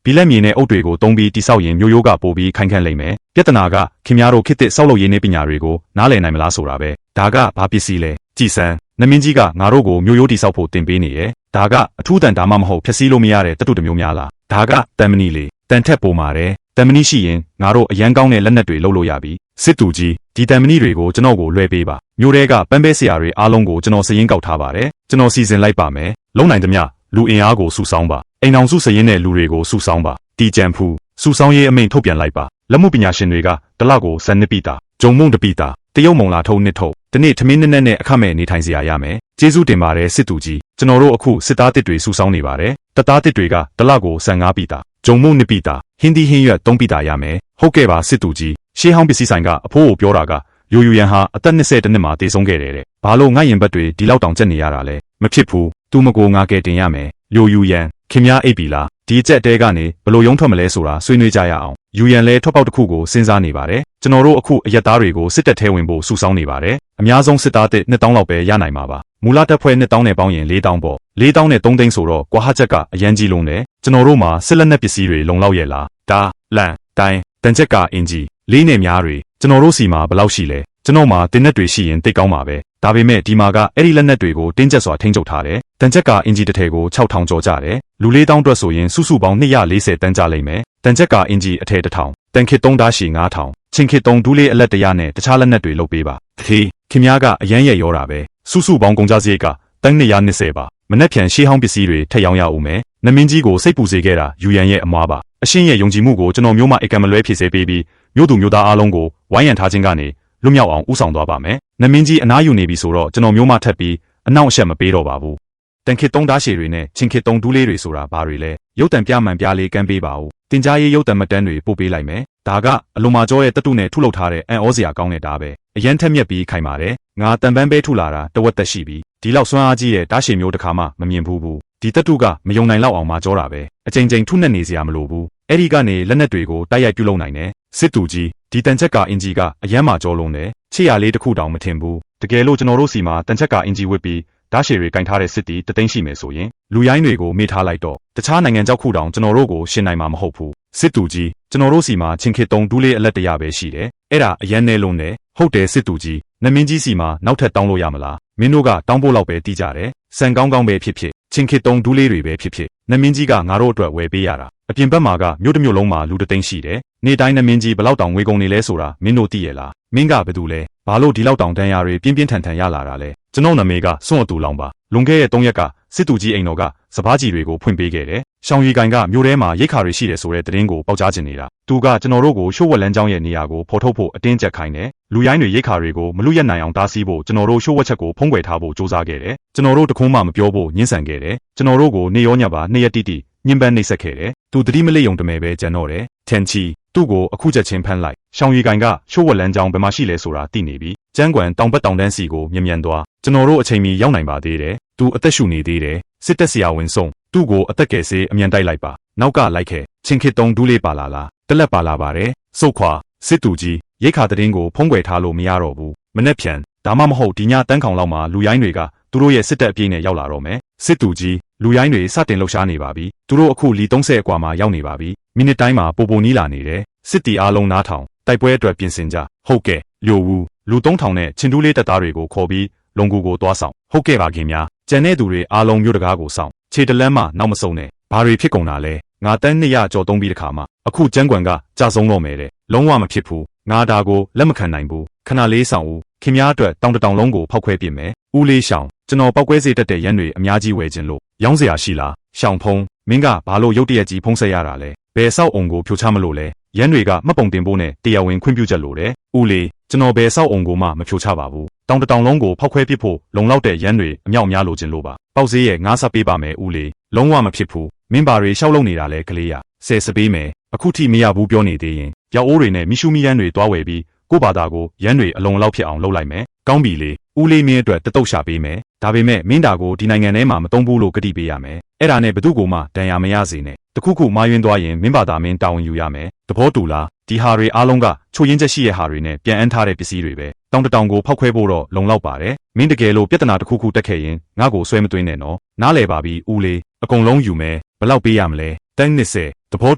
[SPEAKER 1] ဘီလက်မြေနဲ့အုပ်တွေကိုတုံးပြီးတိဆောက်ရင်မျိုးရိုးကပိုပြီးခိုင်ခန့်လိမ့်မယ်ပြဿနာကခင်ဗျားတို့ခေတ်သစ်ဆောက်လုပ်ရေးနည်းပညာတွေကိုနားလည်နိုင်မလားဆိုတာပဲဒါကဘာပစ္စည်းလဲကြည်စမ်းနမင်းကြီးကငါတို့ကိုမျိုးရိုးတိဆောက်ဖို့တင်ပေးနေရဲ့ဒါကအထူးတန်ဒါမှမဟုတ်ဖြည့်ဆည်းလို့မရတဲ့တတုတမျိုးများလားဒါကတန်မဏိလေတန်ထက်ပိုမာတယ်တန်မဏိရှိရင်ငါတို့အရန်ကောင်းတဲ့လက်နက်တွေလုပ်လို့ရပြီစစ်တူကြီးဒီတန်မဏိတွေကိုကျွန်တော်ကိုလွှဲပေးပါမျိုးတဲကပန်းပဲဆရာတွေအားလုံးကိုကျွန်တော်စည်ရင်းကောက်ထားပါတယ်ကျွန်တော်စီစဉ်လိုက်ပါမယ်လုံနိုင်သမျှလူအင်အားကိုစုဆောင်းပါအိမ်အောင်စုစည်ရင်းတဲ့လူတွေကိုစုဆောင်းပါတီကြံဖူးစုဆောင်းရေးအမိန့်ထုတ်ပြန်လိုက်ပါလက်မှုပညာရှင်တွေကတလောက်ကိုစံနှစ်ပိတာဂျုံမုံတပိတာတရုတ်မုံလာထုံးနှစ်ထုတ်ဒီနေ့ထမင်းနဲ့နဲ့အခမဲ့နေထိုင်စရာရမယ်ကျေးဇူးတင်ပါတယ်စစ်တူကြီးကျွန်တော်တို့အခုစစ်သားတစ်တွေစုဆောင်းနေပါတယ်တပ်သားတစ်တွေကတလောက်ကိုစံ5ပိတာဂျုံမုံ2ပိတာဟင်းသီးဟင်းရွက်3ပိတာရမယ်ဟုတ်ကဲ့ပါစစ်တူကြီးရှေးဟောင်းပစ္စည်းဆိုင်ကအဖိုးကိုပြောတာကရိုယူရန်ဟာအသက်20နှစ်မှာတည်ဆုံးခဲ့တယ်တဲ့ဘာလို့ငှက်ရင်ဘက်တွေဒီလောက်တောင်ကျက်နေရတာလဲမဖြစ်ဘူးသူမကိုငါကဲတင်ရမယ်ရိုယူရန်ခင်များအိပ်ပြီလားဒီအကျက်တဲကနေဘလို့ရုံးထွက်မလဲဆိုတာဆွေးနွေးကြရအောင်ယူရန်လဲထွက်ပေါက်တစ်ခုကိုစဉ်းစားနေပါတယ်ကျွန်တော်တို့အခုအရက်သားတွေကိုစစ်တပ်ထဲဝင်ဖို့စုဆောင်းနေပါတယ်အများဆုံးစစ်သားတစ်2000လောက်ပဲရနိုင်မှာပါမူလတပ်ဖွဲ့2000နဲ့ပေါင်းရင်4000ပေါ့4000နဲ့3သိန်းဆိုတော့ကွာဟချက်ကအရန်ကြီးလုံးတယ်ကျွန်တော်တို့မှာစစ်လက်နက်ပစ္စည်းတွေလုံလောက်ရဲ့လားဒါလန်တိုင်းတန်ချက်ကအင်ဂျီလေးနဲ့များတွေကျွန်တော်တို့စီမှာဘယ်လောက်ရှိလဲကျွန်တော်မှာတင်းနက်တွေရှိရင်တိတ်ကောင်းပါပဲဒါပေမဲ့ဒီမှာကအဲ့ဒီလက်နက်တွေကိုတင်းကျပ်စွာထိန်းချုပ်ထားတယ်တန်ချက်ကအင်ဂျီတစ်ထည်ကို6000ကျော်ကြတယ်လူ4000အတွက်ဆိုရင်စုစုပေါင်း240တန်းကြလိမ့်မယ်တန်ချက်ကအင်ဂျီအထည်1000တန်ခစ်3ဓာတ်ရှည်9000ချင်းခစ်3ဒူးလေးအလက်100နဲ့တခြားလက်နက်တွေလုပ်ပေးပါခေခင်များကအရန်ရဲ့ရောတာပဲစုစုပေါင်းကုန်ကြစရိတ်ကတန်း220ပါမနက်ဖြန်ရှေးဟောင်းပစ္စည်းတွေထက်ရောင်းရအောင်မယ် နမင်းကြီးကိုစိတ်ပူစေခဲ့တာယူရန်ရဲ့အမွားပါအရှင်းရဲ့ယုံကြည်မှုကိုကျွန်တော်မျိုးမအကံမလွဲဖြစ်စေပေးပြီးမျိုးသူမျိုးသားအားလုံးကိုဝိုင်းရံထားခြင်းကနေလွတ်မြောက်အောင်ဥဆောင်သွားပါမယ်နမင်းကြီးအနားယူနေပြီဆိုတော့ကျွန်တော်မျိုးမထပ်ပြီးအနောက်အရှက်မပေးတော့ပါဘူးတန်ခေတုံးသားရှည်တွေနဲ့ချင်းခေတုံးဒူးလေးတွေဆိုတာဘာတွေလဲရုပ်တံပြမှန်ပြလေးကမ်းပေးပါဦးတင်ကြားရေးရုပ်တံမတန်းတွေပို့ပေးလိုက်မယ်ဒါကအလိုမာကျောရဲ့တတုနဲ့ထုလုပ်ထားတဲ့အန်ဩစရာကောင်းတဲ့တားပဲအရန်ထက်မြက်ပြီးခိုင်ပါတယ်ငါတန်ပန်းပဲထုလာတာတဝက်သက်ရှိပြီဒီလောက်စွမ်းအားကြီးတဲ့တားရှည်မျိုးတစ်ခါမှမမြင်ဘူးဒီတတုကမယုံနိုင်လောက်အောင်မာကျောတာပဲအချိန်ချင်းထုနဲ့နေစရာမလိုဘူးအဲ့ဒီကနေလက်နက်တွေကိုတိုက်ရိုက်ပြုတ်လုံနိုင်တယ်စစ်တူကြီးဒီတန်ချက်ကအင်ဂျီကအရန်မာကျောလုံးတယ်ချစ်ရလေးတစ်ခုတောင်မထင်ဘူးတကယ်လို့ကျွန်တော်တို့စီမှာတန်ချက်ကအင်ဂျီဝစ်ပြီးဒါရှည်တွေကင်ထားတဲ့စစ်တီတသိန်းရှိမယ်ဆိုရင်လူရိုင်းတွေကိုမေ့ထားလိုက်တော့တခြားနိုင်ငံကြောက်ခုတောင်ကျွန်တော်တို့ကိုရှင်းနိုင်မှာမဟုတ်ဘူးစစ်တူကြီးကျွန်တော်တို့စီမှာချင်းခေတုံဒူးလေးအလက်တရပဲရှိတယ်အဲ့ဒါအရန်နေလုံးနဲ့ဟုတ်တယ်စစ်တူကြီးနမင်းကြီးစီမှာနောက်ထပ်တောင်းလို့ရမလားမင်းတို့ကတောင်းဖို့လောက်ပဲတီးကြတယ်စံကောင်းကောင်းပဲဖြစ်ဖြစ်ချင်းခေတုံဒူးလေးတွေပဲဖြစ်ဖြစ်နမင်းကြီးကငါတို့အတွက်ဝယ်ပေးရတာအပြင်ဘက်မှာကမြို့တစ်မြို့လုံးမှာလူတသိန်းရှိတယ်နေတိုင်းနမင်းကြီးဘလောက်တောင်ငွေကုန်နေလဲဆိုတာမင်းတို့သိရလားမင်းကဘယ်သူလဲဘာလို့ဒီလောက်တောင်တန်ရာတွေပြင်းပြင်းထန်ထန်ရလာတာလဲကျွန်တော်နာမည်ကစွန့်အတူလောင်ပါလွန်ခဲ့တဲ့3ရက်ကစစ်တူကြီးအိမ်တော်ကစပားကြီးတွေကိုဖွင့်ပေးခဲ့တယ်ရှောင်းရီကိုင်ကမြို့ထဲမှာရိတ်ခါတွေရှိတယ်ဆိုတဲ့သတင်းကိုပေါက်ကြားချင်နေတာသူကကျွန်တော်တို့ကိုရှိုးဝက်လန်းကျောင်းရဲ့နေရာကိုဖော်ထုတ်ဖို့အတင်းကျပ်ခိုင်းတယ်လူရိုင်းတွေရိတ်ခါတွေကိုမလွတ်ရနိုင်အောင်တားဆီးဖို့ကျွန်တော်တို့ရှိုးဝက်ချက်ကိုဖုံးကွယ်ထားဖို့စူးစမ်းခဲ့တယ်ကျွန်တော်တို့တခုံးမှမပြောဖို့ညှင်းဆန်ခဲ့တယ်ကျွန်တော်တို့ကိုနေရောညပါ2ရက်တိတိညှဉ်းပန်းနှိပ်စက်ခဲ့တယ်သူတတိမလေးယုံတမဲပဲကြံတော့တယ်ထန်ချီသူ့ကိုအခုချက်ချင်းဖမ်းလိုက်ရှောင်းရီကိုင်ကရှိုးဝက်လန်းကျောင်းဘယ်မှာရှိလဲဆိုတာသိနေပြီကျန်းကွမ်တောင်ဘက်တောင်တန်းစီကိုမြန်သွားကျွန်တော်တို့အချိန်မီရောက်နိုင်ပါသေးတယ်သူအသက်ရှူနေသေးတယ်စစ်တပ်ဆရာဝန်ဆုံးသူ့ကိုအသက်ကယ်ဆေးအမြန်တိုက်လိုက်ပါနောက်ကလိုက်ခဲ့ချင်းခေတုံဒူးလေးပါလာလားတလက်ပါလာပါတယ်စုတ်ခွာစစ်တူကြီးရိတ်ခါတဲ့င်းကိုဖုံးကွယ်ထားလို့မရတော့ဘူးမနဲ့ဖြန်ဒါမှမဟုတ်ဒီညတန်းခေါင်လောက်မှာလူရိုင်းတွေကသူတို့ရဲ့စစ်တပ်အပြည့်နဲ့ရောက်လာတော့မယ်စစ်တူကြီးလူရိုင်းတွေစတင်လှုပ်ရှားနေပါပြီသူတို့အခုလီ30အကွာမှာရောက်နေပါပြီမိနစ်တိုင်းမှာပိုနီးလာနေတယ်စစ်တီအားလုံးနားထောင်တိုက်ပွဲအတွက်ပြင်ဆင်ကြဟုတ်ကဲ့လျိုဝူလူ3000နဲ့ချင်းတူးလေးတပ်သားတွေကိုခေါ်ပြီးလုံကူကိုသွားဆောင်ဟုတ်ကဲ့ပါခင်ဗျာကျန်တဲ့သူတွေအားလုံးမြို့တကားကိုဆောင်ခြေတလန်းမှနောက်မစုံနဲ့ဘာတွေဖြစ်ကုန်တာလဲငါတန်း200ကျော်သုံးပြီးတခါမှအခုကျန်းကွမ်ကကြာဆုံးတော့မယ်တဲ့လုံးဝမဖြစ်ဘူးငါဒါကိုလက်မခံနိုင်ဘူးခဏလေးဆောင်ဦးခင်ဗျားအတွက်တောင်တတောင်လုံးကိုဖောက်ခွဲပြစ်မယ်ဦးလေးရှောင်းကျွန်တော်ပောက်ကွဲစေတတ်တဲ့ရန်တွေအများကြီးဝယ်ခြင်းလို့ရောင်းเสียရှိလားရှောင်းဖုံးမင်းကဘာလို့ရုတ်တရက်ကြီးဖုံးဆက်ရတာလဲဘယ်ဆောက်အုံကိုဖြိုချမလို့လဲရန်တွေကမှတ်ပုံတင်ဖို့နဲ့တရားဝင်ခွင့်ပြုချက်လို့တယ်ဦးလေးကျွန်တော်ဘယ်ဆောက်အုံကိုမှမဖြိုချပါဘူးတောင်တတောင်လုံးကိုဖောက်ခွဲပစ်ဖို့လုံလောက်တဲ့ရန်တွေအမြောက်များလိုချင်လို့ပါပေါက်ဈေးရဲ့ငါးဆက်ပေးပါမယ်ဦးလေးလုံးဝမဖြစ်ဘူးမင်းဘာတွေရှောက်လုံနေတာလဲကလေးရဆယ်စပေးမယ်အခုထိမရဘူးပြောနေသေးရင်ပြောက်အိုးတွေနဲ့မီရှူမီရန်တွေတွားဝယ်ပြီးကို့ဘာသာကိုရန်တွေအလုံးလောက်ဖြစ်အောင်လုပ်လိုက်မယ်ကောင်းပြီလေဦးလေးမင်းအတွက်တတုတ်ရှာပေးမယ်ဒါပေမဲ့မင်းတာကိုဒီနိုင်ငံထဲမှာမသုံးဘူးလို့ကတိပေးရမယ်အဲ့ဒါနဲ့ဘသူ့ကိုမှဒဏ်ရာမရစေနဲ့တခုခုမာယွင်းသွားရင်မင်းဘာသာမင်းတာဝန်ယူရမယ်သဘောတူလားဒီဟာတွေအားလုံးကချိုရင်းချက်ရှိတဲ့ဟာတွေနဲ့ပြန်အန်းထားတဲ့ပစ္စည်းတွေပဲတောင်တတောင်ကိုဖောက်ခွဲဖို့တော့လုံလောက်ပါတယ်မင်းတကယ်လို့ပြဿနာတစ်ခုခုတက်ခဲ့ရင်ငါ့ကိုဆွဲမသွင်းနဲ့နော်နားလဲပါပြီဦးလေးအကုန်လုံးယူမယ်ဘယ်လောက်ပေးရမလဲတန်း20သဘော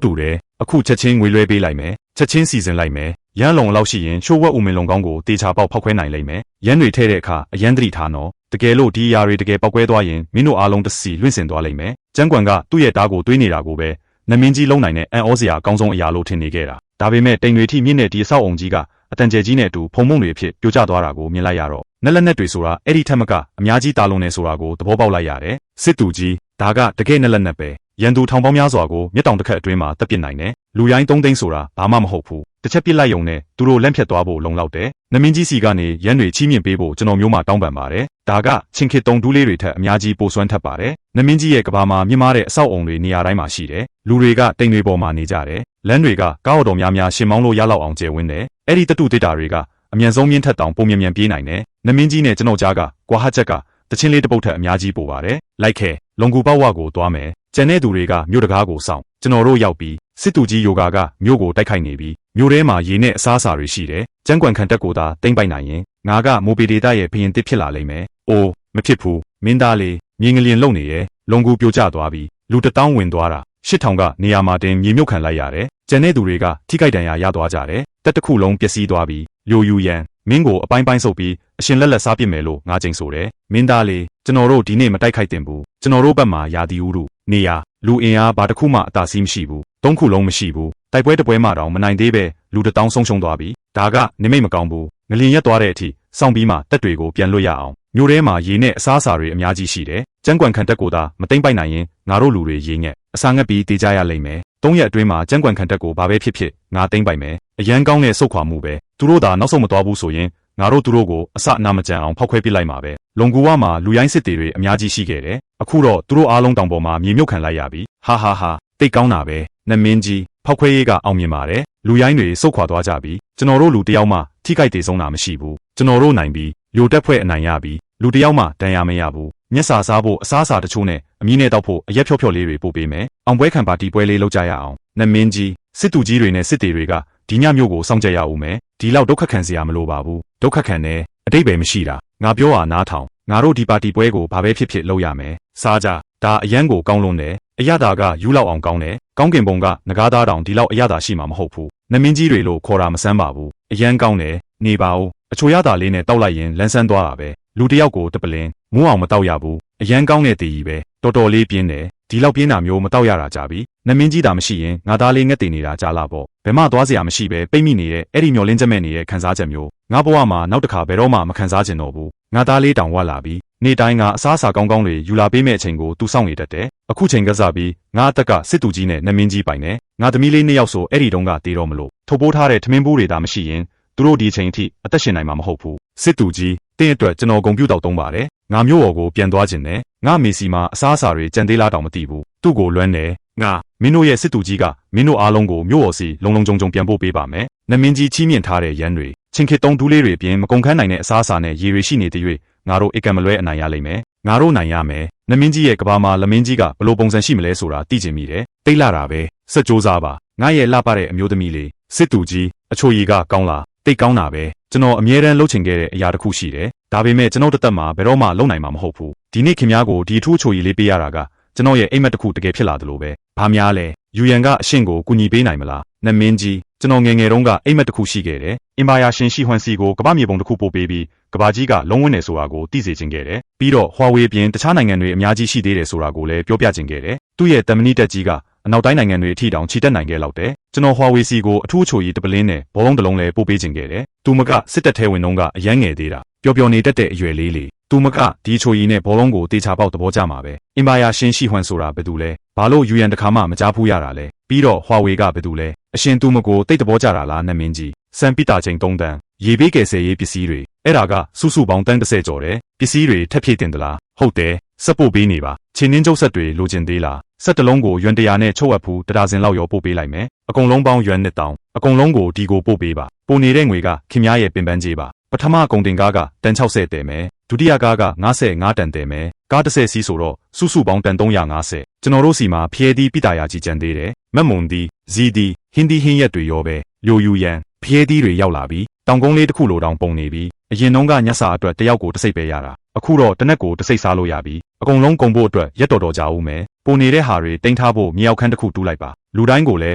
[SPEAKER 1] တူတယ်အခုချက်ချင်းငွေလွှဲပေးလိုက်မယ်ချက်ချင်းစီစဉ်လိုက်မယ်ရန်လုံလောက်ရှိရင်ရှိုးဝက်ဦးမင်းလုံကောင်းကိုတေချာပေါက်ဖောက်ခွဲနိုင်လိမ့်မယ်ရန်တွေထဲတဲ့အခါအရန်သတိထားနော်တကယ်လို့ဒီအရာတွေတကယ်ပောက်ကွဲသွားရင်မင်းတို့အားလုံးတစ်စီလွင့်စင်သွားလိမ့်မယ်ကျန်းကွမ်ကသူ့ရဲ့တားကိုတွေးနေတာကိုပဲနမင်းကြီးလုံးနိုင်တဲ့အန်ဩစရာအကောင်းဆုံးအရာလို့ထင်နေခဲ့တာဒါပေမဲ့တိမ်တွေထိမြင့်တဲ့ဒီအဆောက်အုံကြီးကအတန်ကျဲကြီးနဲ့အတူဖုံမုံတွေဖြစ်ပြိုကျသွားတာကိုမြင်လိုက်ရတော့နက်လက်နက်တွေဆိုတာအဲ့ဒီထက်မကအများကြီးတာလွန်နေဆိုတာကိုသဘောပေါက်လိုက်ရတယ်စစ်တူကြီးဒါကတကယ်နက်လက်နက်ပဲရန်သူထောင်ပေါင်းများစွာကိုမြက်တောင်တစ်ခက်အတွင်းမှာတပ်ပစ်နိုင်တယ်လူရိုင်း3သိန်းဆိုတာဘာမှမဟုတ်ဘူးတစ်ချက်ပစ်လိုက်ုံနဲ့သူတို့လက်ဖြတ်သွားဖို့လုံလောက်တယ်နမင်းကြီးစီကနေရန်တွေချီးမြှင့်ပေးဖို့ကျွန်တော်မျိုးမှတောင်းပန်ပါတယ်ဒါကချင်းခေတုံဒူးလေးတွေထက်အများကြီးပိုစွမ်းထက်ပါတယ်နမင်းကြီးရဲ့ကဘာမှာမြင့်မားတဲ့အဆောက်အုံတွေနေရာတိုင်းမှာရှိတယ်လူတွေကတိမ်တွေပေါ်မှာနေကြတယ်လမ်းတွေကကားအော်တော်များရှင်မောင်းလို့ရလောက်အောင်ကျယ်ဝန်းတယ်အဲ့ဒီတတုတေတာတွေကအမြန်ဆုံးမြင့်ထက်တောင်ပုံမြန်ပြေးနိုင်တယ်နမင်းကြီးနဲ့ကျွန်တော်ကြားကကွာဟချက်ကတချင်းလေးတစ်ပုတ်ထက်အများကြီးပိုပါတယ်လိုက်ခဲလုံကူပေါဝကိုသွားမယ်ကျန်တဲ့သူတွေကမြို့တကားကိုစောင့်ကျွန်တော်တို့ရောက်ပြီးစစ်တူကြီးယိုဂါကမြို့ကိုတိုက်ခိုက်နေပြီးမြို့ထဲမှာရေနဲ့အစားအစာတွေရှိတယ်ကျန်းကွမ်ခံတက်ကိုသာတိမ့်ပိုက်နိုင်ရင်ငါကမိုပီဒေတာရဲ့ဘရင်တစ်ဖြစ်လာလိမ့်မယ်အိုးမဖြစ်ဘူးမင်းသားလေးမြေငလျင်လုံနေရဲ့လုံကူပြိုကျသွားပြီးလူ1000ဝင်သွားတာ8000ကနေရာမှာတင်မြေမြုပ်ခံလိုက်ရတယ်ကျန်တဲ့သူတွေကထိခိုက်ဒဏ်ရာရသွားကြတယ်တက်တစ်ခုလုံးပျက်စီးသွားပြီးလျိုယူရန်မင်းကိုအပိုင်းပိုင်းဆုပ်ပြီးအရှင်လက်စားပစ်မယ်လို့ငါကြိမ်ဆိုတယ်မင်းသားလေးကျွန်တော်တို့ဒီနေ့မတိုက်ခိုက်တင်ဘူးကျွန်တော်တို့ဘက်မှာယာတီဦးတို့နေရာလူအင်အားဘာတစ်ခုမှအသာစီးမရှိဘူး3ခုလုံးမရှိဘူးတိုက်ပွဲတစ်ပွဲမှတောင်မနိုင်သေးပဲလူ1000ဆုံးရှုံးသွားပြီဒါကနေမိတ်မကောင်းဘူးငလျင်ရက်သွားတဲ့အထိစောင့်ပြီးမှတက်တွေကိုပြန်လွတ်ရအောင်မြို့ထဲမှာရေနဲ့အစားအစာတွေအများကြီးရှိတယ် ကျန်းကွန်ခံတက်ကိုသာမသိမ့်ပိုက်နိုင်ရင်ငါတို့လူတွေရေးငက်အစာငတ်ပြီးတေးကြရလိမ့်မယ်3ရက်အတွင်းမှာကျန်းကွန်ခံတက်ကိုဘာပဲဖြစ်ငါသိမ့်ပိုက်မယ်အရန်ကောင်းတဲ့စုတ်ခွာမှုပဲသူတို့သာနောက်ဆုံးမသွားဘူးဆိုရင်ငါတို့သူတို့ကိုအစအနာမကြံအောင်ဖောက်ခွဲပစ်လိုက်မှာပဲလုံကူဝါမှာလူရိုင်းစစ်တွေအများကြီးရှိခဲ့တယ်အခုတော့သူတို့အားလုံးတောင်ပေါ်မှာမြေမြုပ်ခံလိုက်ရပြီဟာတိတ်ကောင်းတာပဲနမင်းကြီးဖောက်ခွဲရေးကအောင်မြင်ပါတယ်လူရိုင်းတွေစုတ်ခွာသွားကြပြီကျွန်တော်တို့လူတယောက်မှထိခိုက်ဒေဆုံးတာမရှိဘူးကျွန်တော်တို့နိုင်ပြီးလူတက်ဖွဲ့အနိုင်ရပြီလူတယောက်မှတန်ရမရဘူးမျက်စာစားဖို့အစားအစာတချို့နဲ့အမီးနဲ့တောက်ဖို့အရက်ဖြော့လေးတွေပို့ပေးမယ်အောင်ပွဲခံပါတီပွဲလေးလုပ်ကြရအောင်နမင်းကြီးစစ်သူကြီးတွေနဲ့စစ်တေတွေကဒီညမျိုးကိုစောင့်ကြရအောင်မယ်ဒီလောက်ဒုက္ခခံစရာမလိုပါဘူးဒုက္ခခံနဲ့အတိတ်ပဲမရှိတာငါပြောတာနားထောင်ငါတို့ဒီပါတီပွဲကိုဘာပဲဖြစ်လုပ်ရမယ်စားကြဒါအရန်ကိုကောင်းလွန်းတယ်အရသာကယူလောက်အောင်ကောင်းတယ်ကောင်းကင်ဘုံကငကားသားတောင်ဒီလောက်အရသာရှိမှာမဟုတ်ဘူးနမင်းကြီးတွေလို့ခေါ်တာမဆန်းပါဘူးအရန်ကောင်းတယ်နေပါဦးအချိုရသာလေးနဲ့တောက်လိုက်ရင်လန်းဆန်းသွားတာပဲလူတယောက်ကိုတပလင်းမူးအောင်မတောက်ရဘူးအရန်ကောင်းတဲ့တည်ကြီးပဲတော်တော်လေးပြင်းတယ်ဒီလောက်ပြင်းတာမျိုးမတောက်ရတာကြပြီနမင်းကြီးတာမရှိရင်ငါသားလေးငက်တည်နေတာကြလာပေါ့ဘယ်မှသွားစရာမရှိပဲပိတ်မိနေတဲ့အဲ့ဒီမျောလင်းချက်မဲ့နေတဲ့ခံစားချက်မျိုးငါဘဝမှာနောက်တစ်ခါဘယ်တော့မှမခံစားချင်တော့ဘူးငါသားလေးတောင်ဝတ်လာပြီနေ့တိုင်းငါအစားအစာကောင်းတွေယူလာပေးမဲ့အချိန်ကိုသူစောင့်နေတတ်တယ်အခုချိန်ကစားပြီးငါအသက်ကစစ်သူကြီးနဲ့နမင်းကြီးပိုင်နေငါသမီးလေး2ယောက်ဆိုအဲ့ဒီတုန်းကတေးတော့မလို့ထုတ်ပိုးထားတဲ့ထမင်းဘူးတွေသာမရှိရင်သူတို့ဒီချိန်အထိအသက်ရှင်နိုင်မှာမဟုတ်ဘူးစစ်သူကြီးတင်းအတွက်ကျွန်တော်ဂုဏ်ပြုတောက်သုံးပါတယ်ငါမျိုးတော်ကိုပြန်သွားခြင်းနဲ့ငါမေစီမှာအစားအစာတွေကြံသေးလားတောင်မသိဘူးသူ့ကိုလွမ်းတယ်ငါမင်းတို့ရဲ့စစ်သူကြီးကမင်းတို့အားလုံးကိုမျိုးတော်စီလုံလုံကြုံပြန်ပို့ပေးပါမယ်နမင်းကြီးချီးမြှင့်ထားတဲ့ရန်တွေချင်းခေတုံးတူးလေးတွေပြင်မကုန်ခန်းနိုင်တဲ့အစားအစာနဲ့ရေတွေရှိနေတဲ့၍ငါတို့အိတ်ကံမလွဲအနိုင်ရလိမ့်မယ်ငါတို့နိုင်ရမယ်နမင်းကြီးရဲ့ကဘာမှာလမင်းကြီးကဘလို့ပုံစံရှိမလဲဆိုတာသိချင်မိတယ်တိတ်လာတာပဲစက်ကြိုးစားပါငါရဲ့လှပတဲ့အမျိုးသမီးလေးစစ်သူကြီးအချိုရီကကောင်းလားတိတ်ကောင်းတာပဲကျွန်တော်အမြဲတမ်းလှုပ်ချင်ခဲ့တဲ့အရာတစ်ခုရှိတယ်ဒါပေမဲ့ကျွန်တော်တစ်သက်မှာဘယ်တော့မှလုံနိုင်မှာမဟုတ်ဘူးဒီနေ့ခင်ဗျားကိုဒီအထူးအချိုရီလေးပေးရတာကကျွန်တော်ရဲ့အိမ်မက်တစ်ခုတကယ်ဖြစ်လာတယ်လို့ပဲဘာများလဲယူရန်ကအရှင်ကိုကူညီပေးနိုင်မလားနမင်းကြီးကျွန်တော်ငယ်ငယ်တုန်းကအိမ်မက်တစ်ခုရှိခဲ့တယ်အင်ပါယာရှင်ရှိဟွန်စီကိုကမ္ဘာမြေပုံတစ်ခုပို့ပေးပြီးကမ္ဘာကြီးကလုံးဝန်းနေဆိုတာကိုသိစေချင်ခဲ့တယ်ပြီးတော့ဟွာဝေးပြင်တခြားနိုင်ငံတွေအများကြီးရှိသေးတယ်ဆိုတာကိုလည်းပြောပြချင်ခဲ့တယ်သူ့ရဲ့တမနီတက်ကြီးကအနောက်တိုင်းနိုင်ငံတွေအထိတောင်ခြိတက်နိုင်ခဲ့လောက်တယ်ကျွန်တော်ဟွာဝေးစီကိုအထူးအချိုကြီးတပလင်းနဲ့ဘောလုံးတစ်လုံးလည်းပို့ပေးချင်ခဲ့တယ်သူမကစစ်တပ်ထဲဝင်တော့ကအရန်ငယ်သေးတာပျော်ပျော်နေတတ်တဲ့အရွယ်လေးသူမကဒီအချိုကြီးနဲ့ဘောလုံးကိုတေချာပေါက်သဘောကျမှာပဲအင်ပါယာရှင်ရှိဟွန်ဆိုတာဘယ်သူလဲဘာလို့ယူရန်တခါမှမကြားဖူးရတာလဲပြီးတော့ဟွာဝေးကဘယ်သူလဲအရှင်သူမကိုတိတ်သဘောကျတာလားနမင်းကြီးစံပိတာချိန်3တန်းရေဘေးကယ်ဆယ်ရေးပစ္စည်းတွေအဲ့ဒါကစုစုပေါင်းတန်း30ကျော်တယ်ပစ္စည်းတွေထပ်ဖြည့်တင်သလားဟုတ်တယ်စက်ပို့ပေးနေပါချင်းနှင်းကျုပ်ဆက်တွေလိုချင်သေးလားစက်တလုံးကိုရွမ်100နဲ့ချုပ်အပ်ဖူးတဒါဇင်လောက်ရောပို့ပေးလိုက်မယ်အကုန်လုံးပေါင်းရွမ်1000အကုန်လုံးကိုဒီကိုပို့ပေးပါပို့နေတဲ့ငွေကခင်များရဲ့ပင်ပန်းကြေးပါပထမကုန်တင်ကားကတန်60တဲမယ်ဒုတိယကားက55တန်တဲမယ်ကား30စီးဆိုတော့စုစုပေါင်းတန်350ကျွန်တော်တို့စီမှာဖျဲသီးပိတာယာကြီးကြံသေးတယ်မက်မုံသီးဇီးသီးဟင်းသီးဟင်းရက်တွေရောပဲလျိုယူရန်ဖျဲသီးတွေရောက်လာပြီးတောင်ကုန်းလေးတစ်ခုလိုတောင်ပုံနေပြီးအရင်တုန်းကညစာအတွက်တယောက်ကိုတစ်စိတ်ပဲရတာအခုတော့တစ်နက်ကိုတစ်စိတ်စားလို့ရပြီအကုန်လုံးကုန်ဖို့အတွက်ရက်တော်ကြာဦးမယ်ပုံနေတဲ့ဟာတွေတင်ထားဖို့မြေအောက်ခန်းတစ်ခုတူးလိုက်ပါလူတိုင်းကိုလည်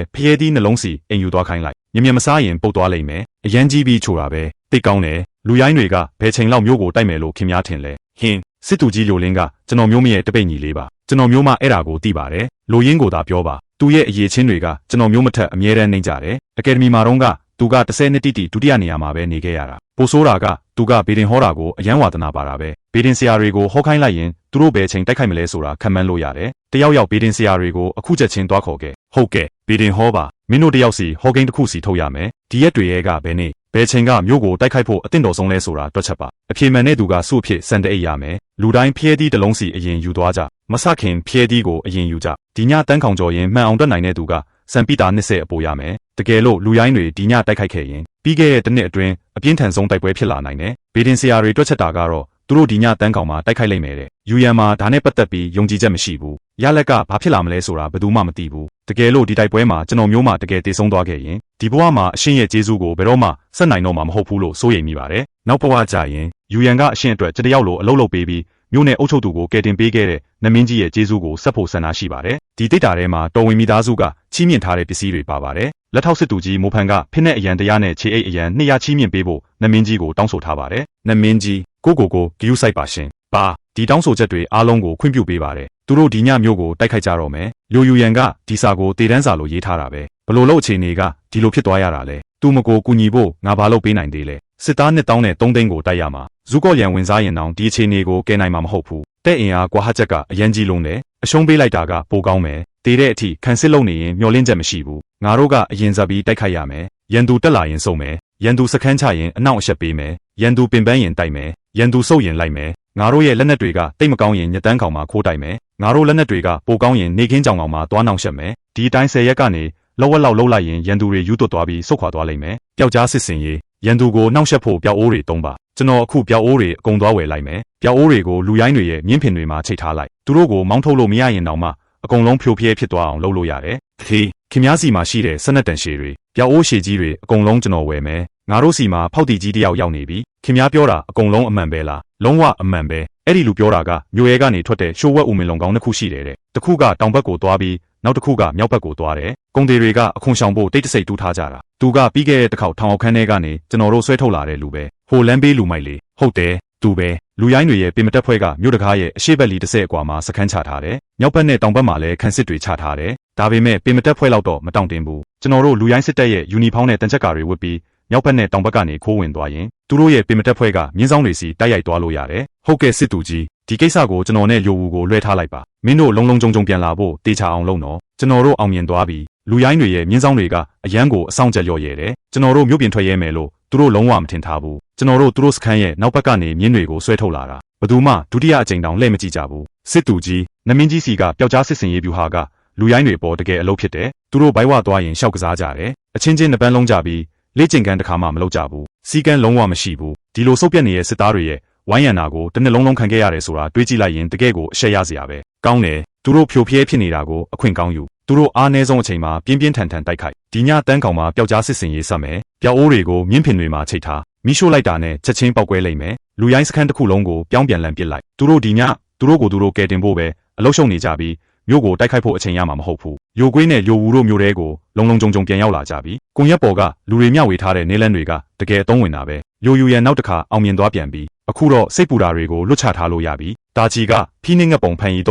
[SPEAKER 1] းဖျဲသီးနှလုံးစီအိမ်ယူသွားခိုင်းလိုက်မြင်မစားရင်ပုတ်သွားလိမ့်မယ်အရန်ကြီးပြီးချိုတာပဲတိတ်ကောင်းတယ်လူရိုင်းတွေကဘယ်ချိန်လောက်မျိုးကိုတိုက်မယ်လို့ခင်များထင်လဲဟင်းစစ်သူကြီးလိုလင်းကကျွန်တော်မျိုးမရဲ့တပိတ်ညီလေးပါကျွန်တော်မျိုးမအဲ့ဒါကိုသိပါတယ်လိုရင်းကိုသာပြောပါသူရဲ့အရေးချင်းတွေကကျွန်တော်မျိုးမထက်အမြဲတမ်းနှိမ့်ကြတယ်အကယ်ဒမီမှာတော့ကသူက10နှစ်တိတိဒုတိယနေရာမှာပဲနေခဲ့ရတာပိုဆိုးတာကသူကဘေဒင်ဟောတာကိုအယံဝါဒနာပါတာပဲဘေဒင်ဆရာတွေကိုဟောခိုင်းလိုက်ရင်သူတို့ဘယ်ချိန်တိုက်ခိုက်မလဲဆိုတာခံမှန်းလို့ရတယ်တယောက်ယောက်ဘေဒင်ဆရာတွေကိုအခုချက်ချင်းသွားခေါ်ခဲ့ဟုတ်ကဲ့ဘေဒင်ဟောပါမင်းတို့တယောက်စီဟောကိန်းတစ်ခုစီထုတ်ရမယ်ဒီရက်တွေရဲ့ကဘယ်နေ့ဘယ်ချိန်ကမျိုးကိုတိုက်ခိုက်ဖို့အသင့်တော်ဆုံးလဲဆိုတာတွက်ချက်ပါအပြေမှန်တဲ့သူကစုအဖြစ်စံတအိတ်ရမယ်လူတိုင်းဖျဲသီးတစ်လုံးစီအရင်ယူသွားကြမဆခင်ဖျဲသီးကိုအရင်ယူကြဒီညတန်းခေါင်ကျော်ရင်မှန်အောင်တက်နိုင်တဲ့သူကစံပိတာ20အပိုရမယ်တကယ်လို့လူရိုင်းတွေဒီညတိုက်ခိုက်ခဲ့ရင်ပြီးခဲ့တဲ့တစ်နှစ်အတွင်းအပြင်းထန်ဆုံးတိုက်ပွဲဖြစ်လာနိုင်တယ်ဘေဒင်ဆရာတွေတွက်ချက်တာကတော့သူတို့ဒီညတန်းကောင်မှာတိုက်ခိုက်လိုက်မယ်တဲ့ယူရန်မှာဒါနဲ့ပတ်သက်ပြီးယုံကြည်ချက်မရှိဘူးရလက်ကဘာဖြစ်လာမလဲဆိုတာဘယ်သူမှမသိဘူးတကယ်လို့ဒီတိုက်ပွဲမှာကျွန်တော်မျိုးမှတကယ်တည်ဆုံးသွားခဲ့ရင်ဒီဘဝမှာအရှင်ရဲ့ကျေးဇူးကိုဘယ်တော့မှဆက်နိုင်တော့မှာမဟုတ်ဘူးလို့စိုးရိမ်မိပါတယ်နောက်ဘဝကြရင်ယူရန်ကအရှင်အတွက်တယောက်လိုအလုပ်လုပ်ပေးပြီးမြို့နယ်အုပ်ချုပ်သူကိုကယ်တင်ပေးခဲ့တဲ့နမင်းကြီးရဲ့ကျေးဇူးကိုဆက်ဖို့ဆန္ဒရှိပါတယ်ဒီတိတ်တာထဲမှာတော်ဝင်မိသားစုကချီးမြှင့်ထားတဲ့ပစ္စည်းတွေပါပါတယ်လက်ထောက်စစ်သူကြီးမိုးဖန်ကဖိနဲ့အရန်တရားနဲ့ခြေအိတ်အရန်200ချီးမြှင့်ပေးဖို့နမင်းကြီးကိုတောင်းဆိုထားပါတယ်နမင်းကြီးကိုဂယူးဆိုင်ပါရှင်ပါဒီတောင်းဆိုချက်တွေအားလုံးကိုခွင့်ပြုပေးပါတယ်သူတို့ဒီညမျိုးကိုတိုက်ခိုက်ကြတော့မယ်လျိုယူရန်ကဒီစာကိုတေတန်းစာလိုရေးထားတာပဲဘလို့လို့အခြေအနေကဒီလိုဖြစ်သွားရတာလဲသူမကိုကူညီဖို့ငါဘာလို့ပေးနိုင်သေးလဲစစ်သား1000နဲ့3သိန်းကိုတိုက်ရမှာဇူကော့ရန်ဝင်စားရင်တောင်ဒီအခြေအနေကိုကယ်နိုင်မှာမဟုတ်ဘူး တဲ့အင်အားကွာဟချက်က အရန်ကြီးလုံးတယ်အရှုံးပေးလိုက်တာကပိုကောင်းမယ်တည်တဲ့အထိခံစစ်လုပ်နေရင်မျောလင်းချက်မရှိဘူးငါတို့ကအရင်စားပြီးတိုက်ခိုက်ရမယ်ရန်သူတက်လာရင်စုံမယ်ရန်သူစခန်းချရင်အနောက်အရှက်ပေးမယ်ရန်သူပင်ပန်းရင်တိုက်မယ်ရန်သူစုပ်ရင်လိုက်မယ်ငါတို့ရဲ့လက်နက်တွေကတိတ်မကောင်းရင်ညတန်းကောင်မှာခိုးတိုက်မယ်ငါတို့လက်နက်တွေကပိုကောင်းရင်နေခင်းကြောင်ကောင်မှာတွားနှောင်ရှက်မယ်ဒီအတိုင်း10ရက်ကနေလောဝက်လောက်လှုပ်လိုက်ရင်ရန်သူတွေယူသွတ်သွားပြီးဆုတ်ခွာသွားလိမ့်မယ်ပျောက်ကြားစစ်စင်ရေးရန်သူကိုနှောက်ယှက်ဖို့ပျောက်အိုးတွေသုံးပါကျွန်တော်အခုပျောက်အိုးတွေအကုန်သွားဝယ်လိုက်မယ်ပျောက်အိုးတွေကိုလူရိုင်းတွေရဲ့မြင်းဖင်တွေမှာချိတ်ထားလိုက်သူတို့ကိုမောင်းထုတ်လို့မရရင်တောင်မှအကုန်လုံးဖြိုဖျဲဖြစ်သွားအောင်လုပ်လို့ရတယ်ဟေးခင်များစီမှာရှိတဲ့စနက်တန်ရှည်တွေပျောက်အိုးရှည်ကြီးတွေအကုန်လုံးကျွန်တော်ဝယ်မယ်ငါတို့စီမှာဖောက်တီကြီးတယောက်ရောက်နေပြီခင်များပြောတာအကုန်လုံးအမှန်ပဲလားလုံးဝအမှန်ပဲအဲ့ဒီလူပြောတာကမြို့ရဲကနေထွက်တဲ့ရှိုးဝက်ဦးမင်လုံကောင်းတစ်ခုရှိတယ်တဲ့တစ်ခုကတောင်ဘက်ကိုသွားပြီးနောက်တစ်ခုကမြောက်ဘက်ကိုသွားတယ်ကုန်တွေတွေကအခွန်ရှောင်ဖို့တိတ်တဆိတ်တူးထားကြတာသူကပြီးခဲ့တဲ့တစ်ခေါက်ထောင်အောင်ခန်းထဲကနေကျွန်တော်တို့ဆွဲထုတ်လာတဲ့လူပဲဟိုလမ်းဘေးလူမိုက်လေဟုတ်တယ်သူပဲလူရိုင်းတွေရဲ့ပင်မတက်ဖွဲကမြို့တကားရဲ့အရှိတ်ဘက်လီ30အကွာမှာစခန်းချထားတယ်မြောက်ဘက်နဲ့တောင်ဘက်မှာလည်းခန်းစစ်တွေချထားတယ်ဒါပေမဲ့ပင်မတက်ဖွဲလောက်တော့မတောင့်တင်ဘူးကျွန်တော်တို့လူရိုင်းစစ်တပ်ရဲ့ယူနီဖောင်းနဲ့တန်ချက်ကာတွေဝတ်ပြီးမြောက်ဘက်နဲ့တောင်ဘက်ကနေခိုးဝင်သွားရင်သူတို့ရဲ့ပင်မတက်ဖွဲကမြင်းဆောင်တွေစီတိုက်ရိုက်သွားလို့ရတယ်ဟုတ်ကဲ့စစ်သူကြီးဒီကိစ္စကိုကျွန်တော်နဲ့ယိုဝူကိုလွှဲထားလိုက်ပါမင်းတို့လုံးလုံးကြုံကြုံပြန်လာဖို့တေချာအောင်လုပ်နော်ကျွန်တော်တို့အောင်မြင်သွားပြီလူရိုင်းတွေရဲ့မြင်းဆောင်တွေကအရန်ကိုအဆောင်ကြက်လျော့ရဲတယ်ကျွန်တော်တို့မြို့ပြင်ထွက်ရဲမယ်လို့သူတို့လုံးဝမထင်ထားဘူးကျွန်တော်တို့သူတို့စခန်းရဲ့နောက်ဘက်ကနေမြင်းတွေကိုဆွဲထုတ်လာတာဘယ်သူမှဒုတိယအကြိမ်တောင်လှည့်မကြည့်ကြဘူးစစ်သူကြီးနမင်းကြီးစီကပျောက်ကြားစစ်စင်ရေးဗျူဟာကလူရိုင်းတွေပေါ်တကယ်အလုပ်ဖြစ်တယ်သူတို့ဘိုက်ဝသွားရင်ရှောက်ကစားကြတယ်အချင်းချင်းနှစ်ပန်းလုံးကြပြီးလေ့ကျင့်ခန်းတစ်ခါမှမလုပ်ကြဘူးစီကန်းလုံးဝမရှိဘူးဒီလိုစုပ်ပြက်နေတဲ့စစ်သားတွေရဲ့ဝိုင်းရံတာကိုတစ်နှစ်လုံးလုံးခံခဲ့ရတယ်ဆိုတာတွေးကြည့်လိုက်ရင်တကယ်ကိုအရှက်ရစရာပဲကောင်းတယ်သူတို့ဖြိုဖျဲဖြစ်နေတာကိုအခွင့်ကောင်းယူသူတို့အားနည်းဆုံးအချိန်မှာပြင်းပြင်းထန်ထန်တိုက်ခိုက်ဒီညတန်းကောင်မှာပျောက်ကြားစစ်စင်ရေးဆက်မယ်ပျောက်အိုးတွေကိုမြင်းဖင်တွေမှာချိတ်ထားမိရှို့လိုက်တာနဲ့ချက်ချင်းပောက်ကွဲလိမ့်မယ်လူရိုင်းစခန်းတစ်ခုလုံးကိုပြောင်းပြန်လန်ပစ်လိုက်သူတို့ဒီညသူတို့ကိုသူတို့ကယ်တင်ဖို့ပဲအလုရှုံနေကြပြီးမြို့ကိုတိုက်ခိုက်ဖို့အချိန်ရမှာမဟုတ်ဘူးယိုကွေးနဲ့ယိုဝူတို့မြို့တဲကိုလုံးလုံးကြုံကြုံပြန်ရောက်လာကြပြီကွန်ရက်ပေါ်ကလူတွေမျှဝေထားတဲ့နေလန်းတွေကတကယ်အသုံးဝင်တာပဲယိုယူရန်နောက်တစ်ခါအောင်မြင်သွားပြန်ပြီအခုတော့စိတ်ပူတာတွေကိုလွတ်ချထားလို့ရပြီဒါချီကဖိနစ်ငက်ပုံဖန်ရီတ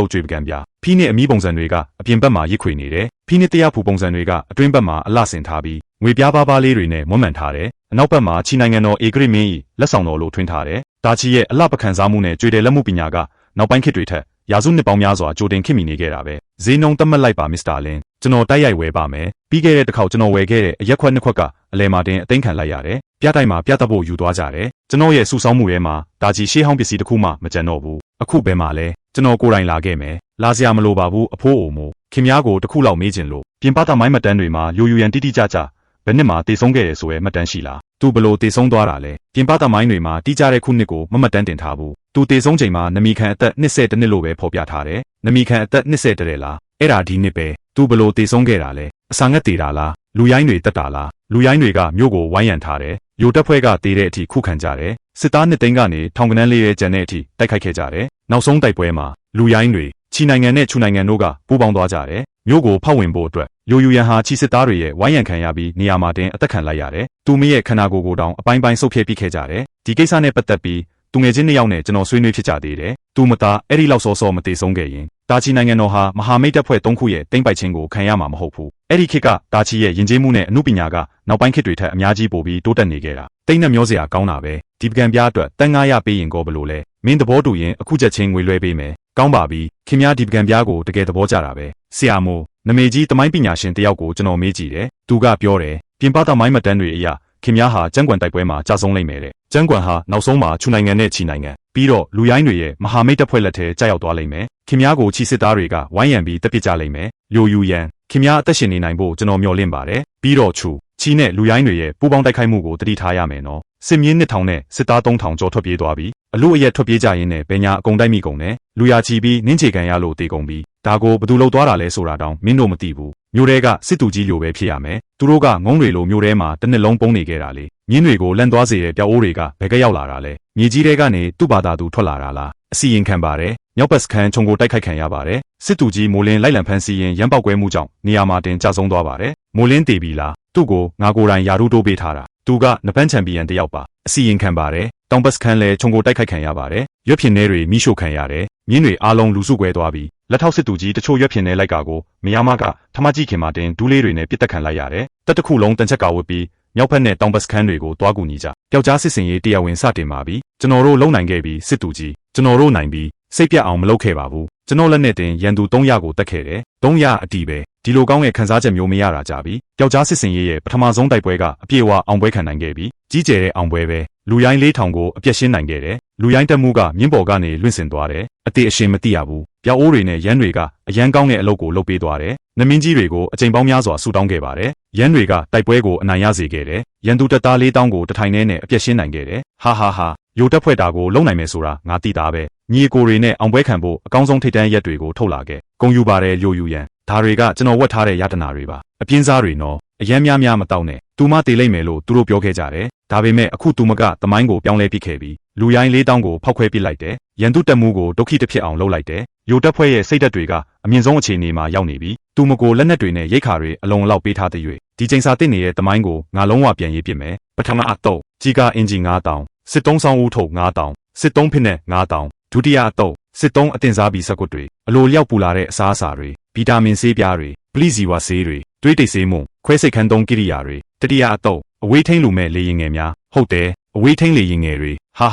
[SPEAKER 1] ုတ်ကြွေပကံပြဖိနစ်အမီးပုံစံတွေကအပြင်ဘက်မှာရစ်ခွေနေတယ်ဖိနစ်တရားဖူပုံစံတွေကအတွင်းဘက်မှာအလှဆင်ထားပြီးငွေပြားပါးလေးတွေနဲ့မွမ်းမံထားတယ်အနောက်ဘက်မှာချီနိုင်ငံတော်ဧကရမင်း၏လက်ဆောင်တော်လို့ထွင်းထားတယ်ဒါချီရဲ့အလှပခံစားမှုနဲ့ကြွေတယ်လက်မှုပညာကနောက်ပိုင်းခေတ်တွေထက်ရာစုနှစ်ပေါင်းများစွာကြိုတင်ခင်မိနေခဲ့တာပဲဈေးနှုန်းသတ်မှတ်လိုက်ပါမစ္စတာလင်းကျွန်တော်တိုက်ရိုက်ဝယ်ပါမယ်ပြီးခဲ့တဲ့တစ်ခေါက်ကျွန်တော်ဝယ်ခဲ့တဲ့အရက်ခွက်နှစ်ခွက်ကအလဲမာတင်အသိမ်းခံလိုက်ရတယ်ပြတိုက်မှာပြတ်သက်ဖို့ယူသွားကြတယ်ကျွန်တော်ရဲ့စုဆောင်းမှုထဲမှာဒါကြီးရှေးဟောင်းပစ္စည်းတစ်ခုမှမကျန်တော့ဘူးအခုဘယ်မှာလဲကျွန်တော်ကိုယ်တိုင်လာခဲ့မယ်လာစရာမလိုပါဘူးအဖိုးအိုမို့ခင်များကိုတစ်ခုလောက်မေးချင်လို့ပြင်ပသားမိုင်းမတန်းတွေမှာယိုယူရန်တိတိကျကျဘယ်နှစ်မှာတည်ဆုံးခဲ့ရဆိုရဲမှတ်တမ်းရှိလားသူဘလို့တည်ဆုံးသွားတာလဲပြင်ပသားမိုင်းတွေမှာတိကျတဲ့ခုနှစ်ကိုမမှတ်တမ်းတင်ထားဘူးသူတည်ဆုံးချိန်မှာနမီခန်အသက်20နှစ်လို့ပဲဖော်ပြထားတယ်နမီခန်အသက်20တဲ့လားအဲ့ဒါဒီနှစ်ပဲသူဘလို့တည်ဆုံးခဲ့တာလဲအစာငတ်တည်တာလားလူရိုင်းတွေတက်တာလားလူရိုင်းတွေကမြို့ကိုဝိုင်းရံထားတယ်ယိုတက်ဖွဲကတည်တဲ့အထိခုခံကြတယ်စစ်သားနှစ်သိန်းကနေထောင်ကနန်းလေးရဲ့ကျန်တဲ့အထိတိုက်ခိုက်ခဲ့ကြတယ်နောက်ဆုံးတိုက်ပွဲမှာလူရိုင်းတွေချီနိုင်ငံနဲ့ချူနိုင်ငံတို့ကပူးပေါင်းသွားကြတယ်မြို့ကိုဖောက်ဝင်ဖို့အတွက်ယိုယူရန်ဟာချီစစ်သားတွေရဲ့ဝိုင်းရံခံရပြီးနေရာမှာတင်အသက်ခံလိုက်ရတယ်သူမရဲ့ခန္ဓာကိုယ်ကိုတောင်အပိုင်းပိုင်းဆုပ်ဖြဲပြီးခဲ့ကြတယ်ဒီကိစ္စနဲ့ပတ်သက်ပြီးသူငယ်ချင်းနှစ်ယောက်နဲ့ကျွန်တော်ဆွေးနွေးဖြစ်ကြသေးတယ်သူမသားအဲ့ဒီလောက်စောစောမတည်ဆုံးခဲ့ရင်တာချီနိုင်ငံတော်ဟာမဟာမိတ်တပ်ဖွဲ့၃ခုရဲ့တိမ့်ပိုက်ခြင်းကိုခံရမှာမဟုတ်ဘူးအဲ့ဒီခေတ်ကတာချီရဲ့ယဉ်ကျေးမှုနဲ့အမှုပညာကနောက်ပိုင်းခေတ်တွေထက်အများကြီးပိုပြီးတိုးတက်နေခဲ့တာတိတ်နဲ့မျောစရာကောင်းတာပဲဒီပကံပြားအတွက်တန်900ပေးရင်ကောဘလို့လဲမင်းသဘောတူရင်အခုချက်ချင်းငွေလွှဲပေးမယ်ကောင်းပါပြီခင်ဗျားဒီပကံပြားကိုတကယ်သဘောကျတာပဲဆရာမိုးနမေကြီးတမိုင်းပညာရှင်တယောက်ကိုကျွန်တော်မေးကြည့်တယ်သူကပြောတယ်ပြင်ပသားမိုင်းမတန်းတွေအရာခင်ဗျားဟာကျန်းကွန်တိုက်ပွဲမှာကြာဆုံးလိမ့်မယ်တဲ့ကျန်းကွန်ဟာနောက်ဆုံးမှာချူနိုင်ငံနဲ့ချီနိုင်ငံပြီးတော့လူရိုင်းတွေရဲ့မဟာမိတ်တပ်ဖွဲ့လက်ထဲကြာရောက်သွားလိမ့်မယ်ခင်ဗျားကိုချီစစ်သားတွေကဝိုင်းရံပြီးတပ်ပစ်ကြလိမ့်မယ်ယိုယူရန်ခင်ဗျားအသက်ရှင်နေနိုင်ဖို့ကျွန်တော်မျှော်လင့်ပါတယ်ပြီးတော့ချူချီနဲ့လူရိုင်းတွေရဲ့ပူးပေါင်းတိုက်ခိုက်မှုကိုတတိထားရမယ်နော်စစ်မြင်း2000နဲ့စစ်သား3000ကျော်ထွက်ပြေးသွားပြီးအလို့အရက်ထွက်ပြေးကြရင်းနဲ့ဘယ်ညာအကုန်တိုက်မိကုန်နဲ့လူရချီပြီးနင်းချေခံရလို့တေကုန်ပြီးဒါကိုဘယ်သူလှုပ်သွားတာလဲဆိုတာတောင်မင်းတို့မသိဘူးမြို့ထဲကစစ်သူကြီးလိုပဲဖြစ်ရမယ်သူတို့ကငုံတွေလိုမြို့ထဲမှာတစ်နှစ်လုံးပုံနေခဲ့တာလေမြင်းတွေကိုလန့်သွားစေတဲ့ပျောက်အိုးတွေကဘယ်ကရောက်လာတာလဲမြေကြီးတွေကနေသူ့ဘာသာသူထွက်လာတာလားအစီရင်ခံပါတယ်မြောက်ဘက်စခန်းခြုံကိုတိုက်ခိုက်ခံရပါတယ်စစ်သူကြီးမိုးလင်းလိုက်လံဖမ်းဆီးရင်ရမ်းပေါက်ကွဲမှုကြောင့်နေရာမှာတင်ကျဆုံးသွားပါတယ်မိုးလင်းတည်ပြီလားသူ့ကိုငါကိုယ်တိုင်ယာရုတိုးပေးထားတာသူကနပန်းချန်ပီယံတယောက်ပါအစီရင်ခံပါတယ်တောင်ဘက်စခန်းလဲခြုံကိုတိုက်ခိုက်ခံရပါတယ်ရွက်ဖြင်ထဲတွေမိရှို့ခံရတယ်မြင်းတွေအားလုံးလူစုကွဲသွားပြီးလက်ထောက်စစ်သူကြီးတချို့ရွက်ဖြင်ထဲလိုက်ကာကိုမယားမကထမကြီးခင်မှာတင်ဒူးလေးတွေနဲ့ပြစ်တက်ခံလိုက်ရတယ်တက်တစ်ခုလုံးတန်ချက်ကဝတ်ပြီးမြောက်ဘက်နဲ့တောင်ဘက်စခန်းတွေကိုတွားကူညီကြပျောက်ကြားစစ်စင်ရေးတရားဝင်စတင်ပါပြီကျွန်တော်တို့လုံနိုင်ခဲ့ပြီးစစ်သူကြီးကျွန်တော်တို့နိုင်ပြီး စိတ်ပြတ်အောင်မလုပ်ခဲ့ပါဘူးကျွန်တော်လက်နဲ့တင်ရန်သူ300ကိုတက်ခဲ့တယ်300အတီးပဲဒီလိုကောင်းတဲ့ခံစားချက်မျိုးမရတာကြပြီပျောက်ကြားစစ်စင်ရေးရဲ့ပထမဆုံးတိုက်ပွဲကအပြည့်အဝအောင်ပွဲခံနိုင်ခဲ့ပြီကြီးကျယ်တဲ့အောင်ပွဲပဲလူရိုင်း4000ကိုအပြည့်ရှင်းနိုင်ခဲ့တယ်လူရိုင်းတက်မှုကမြင်းပေါ်ကနေလွင့်စင်သွားတယ်အတေအရှင်မသိရဘူးပြောက်အိုးတွေနဲ့ရန်တွေကအရန်ကောင်းတဲ့အလုပ်ကိုလုပ်ပေးသွားတယ်နမင်းကြီးတွေကိုအချိန်ပေါင်းများစွာဆူတောင်းခဲ့ပါတယ်ရန်တွေကတိုက်ပွဲကိုအနိုင်ရစေခဲ့တယ်ရန်သူတပ်သား4000ကိုတထိုင်နဲ့အပြည့်ရှင်းနိုင်ခဲ့တယ်ဟာယိုတက်ဖွဲ့တာကိုလုံနိုင်မယ်ဆိုတာငါသိတာပဲညီကိုတွေနဲ့အောင်ပွဲခံဖို့အကောင်းဆုံးထိတ်တန်းရက်တွေကိုထုတ်လာခဲ့ဂုံယူပါတယ်လျိုယူရန်ဒါတွေကကျွန်တော်ဝတ်ထားတဲ့ရတနာတွေပါအပြင်းစားတွေနော်အရန်များမတောက်နဲ့သူမတေးလိုက်မယ်လို့သူတို့ပြောခဲ့ကြတယ်ဒါပေမဲ့အခုသူမကသမိုင်းကိုပြောင်းလဲပစ်ခဲ့ပြီးလူရိုင်း4000ကိုဖောက်ခွဲပစ်လိုက်တယ်ရန်သူတက်မှုကိုဒုက္ခိတဖြစ်အောင်လုပ်လိုက်တယ်ယိုတက်ဖွဲ့ရဲ့စိတ်ဓာတ်တွေကအမြင့်ဆုံးအခြေအနေမှာရောက်နေပြီးသူမကိုလက်နက်တွေနဲ့ရိတ်ခါတွေအလုံးအလောက်ပေးထားတဲ့၍ဒီချိန်စာတစ်နေတဲ့သမိုင်းကိုငါလုံးဝပြန်ရေးပစ်မယ်ပထမအတော့ကြီးကအင်ဂျင်9000စစ်သုံးဆောင်ဦးထုတ်9000စစ်သုံးဖိနဲ့9000ဒုတိယအတော့စစ်သုံးအတင်စားပြီးစကွတ်တွေအလိုလျောက်ပူလာတဲ့အစားအစာတွေဗီတာမင်ဆေးပြားတွေပလိစီဝါဆေးတွေတွေးတိတ်ဆေးမှုခွဲစိတ်ခန်းသုံးကိရိယာတွေတတိယအတော့အဝေးထိန်လူမဲ့လေရင်ငယ်များဟုတ်တယ်အဝေးထိန်လေရင်ငယ်တွေဟ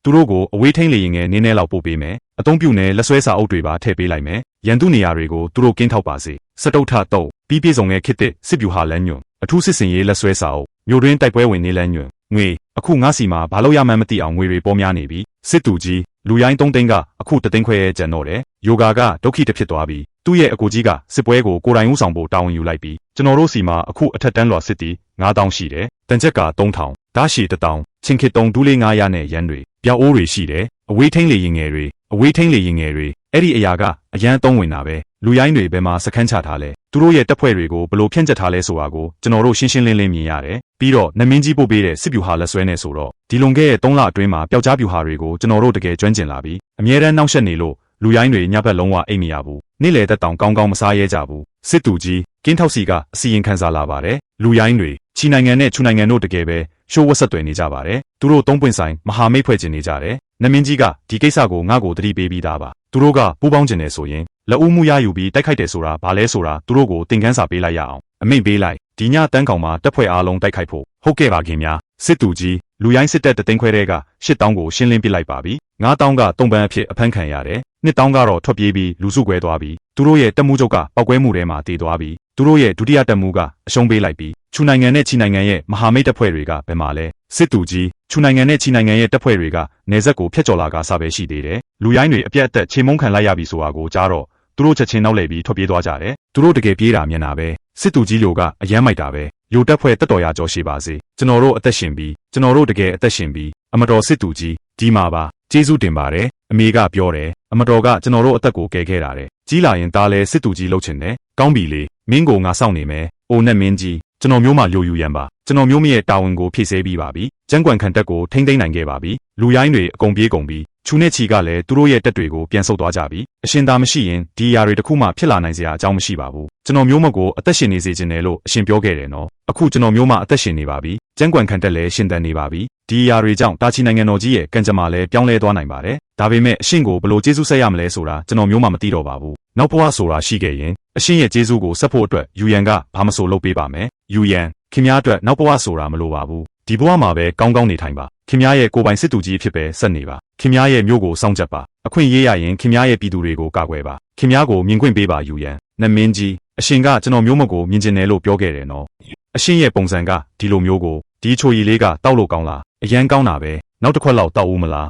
[SPEAKER 1] ာသူတို့ကိုအဝေးထိန်လေရင်ငယ်နင်းနဲ့လောက်ပို့ပေးမယ်အသုံးပြုနဲ့လက်ဆွဲစာအုပ်တွေပါထည့်ပေးလိုက်မယ်ရန်သူနေရာတွေကိုသူတို့ကင်းထောက်ပါစေစတုထတော့ပြီးပြည့်စုံတဲ့ခစ်တဲ့စစ်ဗျူဟာလမ်းညွန်အထူးစစ်စင်ရေးလက်ဆွဲစာအုပ်မြို့တွင်းတိုက်ပွဲဝင်နေလမ်းညွန်ငွေအခုငါစီမှာဘာလို့ရမှန်းမသိအောင်ငွေတွေပေါ်များနေပြီစစ်တူကြီးလူရိုင်း3သိန်းကအခု3သိန်းခွဲရဲ့ကျန်တော့တယ်ယိုဂါကဒုက္ခိတဖြစ်သွားပြီးသူ့ရဲ့အကိုကြီးကစစ်ပွဲကိုကိုယ်တိုင်ဦးဆောင်ဖို့တာဝန်ယူလိုက်ပြီးကျွန်တော်တို့စီမှာအခုအထက်တန်းလွှာစစ်တီ9000ရှိတယ်တန်ချက်က3000ဓာတ်ရှည်1000ချင်းခေတုံဒူးလေး900နဲ့ရန်တွေပြောက်အိုးတွေရှိတယ်အဝေးထိန်လေရင်ငယ်တွေအဲ့ဒီအရာကအရန်သုံးဝင်တာပဲလူရိုင်းတွေဘယ်မှာစခန်းချထားလဲသူတို့ရဲ့တပ်ဖွဲ့တွေကိုဘလို့ဖြန့်ကျက်ထားလဲဆိုတာကိုကျွန်တော်တို့ရှင်းရှင်းလင်းလင်းမြင်ရတယ်ပြီးတော့နမင်းကြီးပို့ပေးတဲ့စစ်ဗျူဟာလက်ဆွဲနဲ့ဆိုတော့ဒီလွန်ခဲ့တဲ့3လအတွင်းမှာပျောက်ကြားဗျူဟာတွေကိုကျွန်တော်တို့တကယ်ကျွမ်းကျင်လာပြီးအမြဲတမ်းနှောင့်ယှက်နေလို့လူရိုင်းတွေညဘက်လုံးဝအိတ်မရဘူးနေ့လေတက်တောင်ကောင်းကောင်းမစားရဲကြဘူးစစ်တူကြီးကင်းထောက်စီကအစီရင်ခံစာလာပါတယ်လူရိုင်းတွေချီနိုင်ငံနဲ့ချူနိုင်ငံတို့တကယ်ပဲရှိုးဝက်ဆက်သွယ်နေကြပါတယ်သူတို့3ပွင့်ဆိုင်မဟာမိတ်ဖွဲ့ကျင်နေကြတယ်နမင်းကြီးကဒီကိစ္စကိုငါ့ကိုတတိပေးပြီးသားပါသူတို့ကပူးပေါင်းကျင်နေဆိုရင်လက်ဦးမှုရယူပြီးတိုက်ခိုက်တယ်ဆိုတာဘာလဲဆိုတာသူတို့ကိုသင်ခန်းစာပေးလိုက်ရအောင်အမိန့်ပေးလိုက်ဒီညတန်းကောင်မှာတပ်ဖွဲ့အားလုံးတိုက်ခိုက်ဖို့ဟုတ်ကဲ့ပါခင်ဗျာစစ်တူကြီးလူရိုင်းစစ်တပ်တသိန်းခွဲတဲ့က8000ကိုရှင်းလင်းပစ်လိုက်ပါပြီ9000ကတုံပန်းအဖြစ်အဖမ်းခံရတယ်2000ကတော့ထွက်ပြေးပြီးလူစုကွဲသွားပြီးသူတို့ရဲ့တပ်မှုချုပ်ကပောက်ကွဲမှုထဲမှာတည်သွားပြီးသူတို့ရဲ့ဒုတိယတပ်မှုကအရှုံးပေးလိုက်ပြီးချူနိုင်ငံနဲ့ချီနိုင်ငံရဲ့မဟာမိတ်တပ်ဖွဲ့တွေကဘယ်မှာလဲစစ်တူကြီးချူနိုင်ငံနဲ့ချီနိုင်ငံရဲ့တပ်ဖွဲ့တွေကနေဆက်ကိုဖျက်ကျော်လာကစားပဲရှိသေးတယ်လူရိုင်းတွေအပြတ်အသက်ချေမုန်းခံလိုက်ရပြီဆိုတာကိုကြားတော့သူတို့ချက်ချင်းနောက်လှည့်ပြီးထွက်ပြေးသွားကြတယ်သူတို့တကယ်ပြေးတာမြင်တာပဲစစ်တူကြီးလိုကအယမ်းမိုက်တာပဲယိုတက်ဖွဲ့တက်တော်ရကြောရှိပါစေကျွန်တော်တို့အသက်ရှင်ပြီးကျွန်တော်တို့တကယ်အသက်ရှင်ပြီးအမတော်စစ်တူကြီးဒီမှာပါကျေးဇူးတင်ပါတယ်အမေကပြောတယ်အမတော်ကကျွန်တော်တို့အသက်ကိုကယ်ခဲ့တာတဲ့ကြီးလာရင်ဒါလဲစစ်တူကြီးလှုပ်ချင်တယ်ကောင်းပြီလေမင်းကိုငါစောင့်နေမယ်အိုနဲ့မင်းကြီးကျွန်တော်မျိုးမှလိုယူရန်ပါကျွန်တော်မျိုးမရဲ့တာဝန်ကိုဖြည့်ဆည်းပြီးပါပြီကျန်းကွန်ခံတက်ကိုထိမ့်သိမ်းနိုင်ခဲ့ပါပြီလူရိုင်းတွေအကုန်ပြေးကုန်ပြီချူနဲ့ချီကလည်းသူတို့ရဲ့တက်တွေကိုပြန်ဆုတ်သွားကြပြီအရှင်သာမရှိရင်ဒီအရာတွေတခုမှဖြစ်လာနိုင်စရာအကြောင်းမရှိပါဘူးကျွန်တော်မျိုးမကိုအသက်ရှင်နေစေချင်တယ်လို့အရှင်ပြောခဲ့တယ်နော်အခုကျွန်တော်မျိုးမအသက်ရှင်နေပါပြီကျန်းကွန်ခံတက်လည်းရှင်သန်နေပါပြီဒီအရာတွေကြောင့်တာချီနိုင်ငံတော်ကြီးရဲ့ကံကြမ္မာလည်းပြောင်းလဲသွားနိုင်ပါတယ်ဒါပေမဲ့အရှင်ကိုဘလို့ကျေးဇူးဆက်ရမလဲဆိုတာကျွန်တော်မျိုးမမသိတော့ပါဘူးနောက်ဘဝဆိုတာရှိခဲ့ရင်အရှင်ရဲ့ကျေးဇူးကိုဆက်ဖို့အတွက်ယူရန်ကဘာမဆိုလုပ်ပေးပါမယ်ယူရန်ခင်ဗျားအတွက်နောက်ဘဝဆိုတာမလိုပါဘူးဒီဘဝမှာပဲကောင်းကောင်းနေထိုင်ပါခင်ဗျားရဲ့ကိုယ်ပိုင်စစ်တူကြီးဖြစ်ပဲဆက်နေပါခင်ဗျားရဲ့မျိုးကိုစောင့်ကြပ်ပါအခွင့်ရေးရရင်ခင်ဗျားရဲ့ပြည်သူတွေကိုကာကွယ်ပါခင်ဗျားကိုမြင်ခွင့်ပေးပါယူရန်နမင်းကြီးအရှင်ကကျွန်တော်မျိုးမကိုမြင်ကျင်တယ်လို့ပြောခဲ့တယ်နော်အရှင်ရဲ့ပုံစံကဒီလိုမျိုးကိုဒီချိုရီလေးကတောက်လို့ကောင်းလားအရန်ကောင်းတာပဲနောက်တစ်ခွက်လောက်တောက်ဦးမလား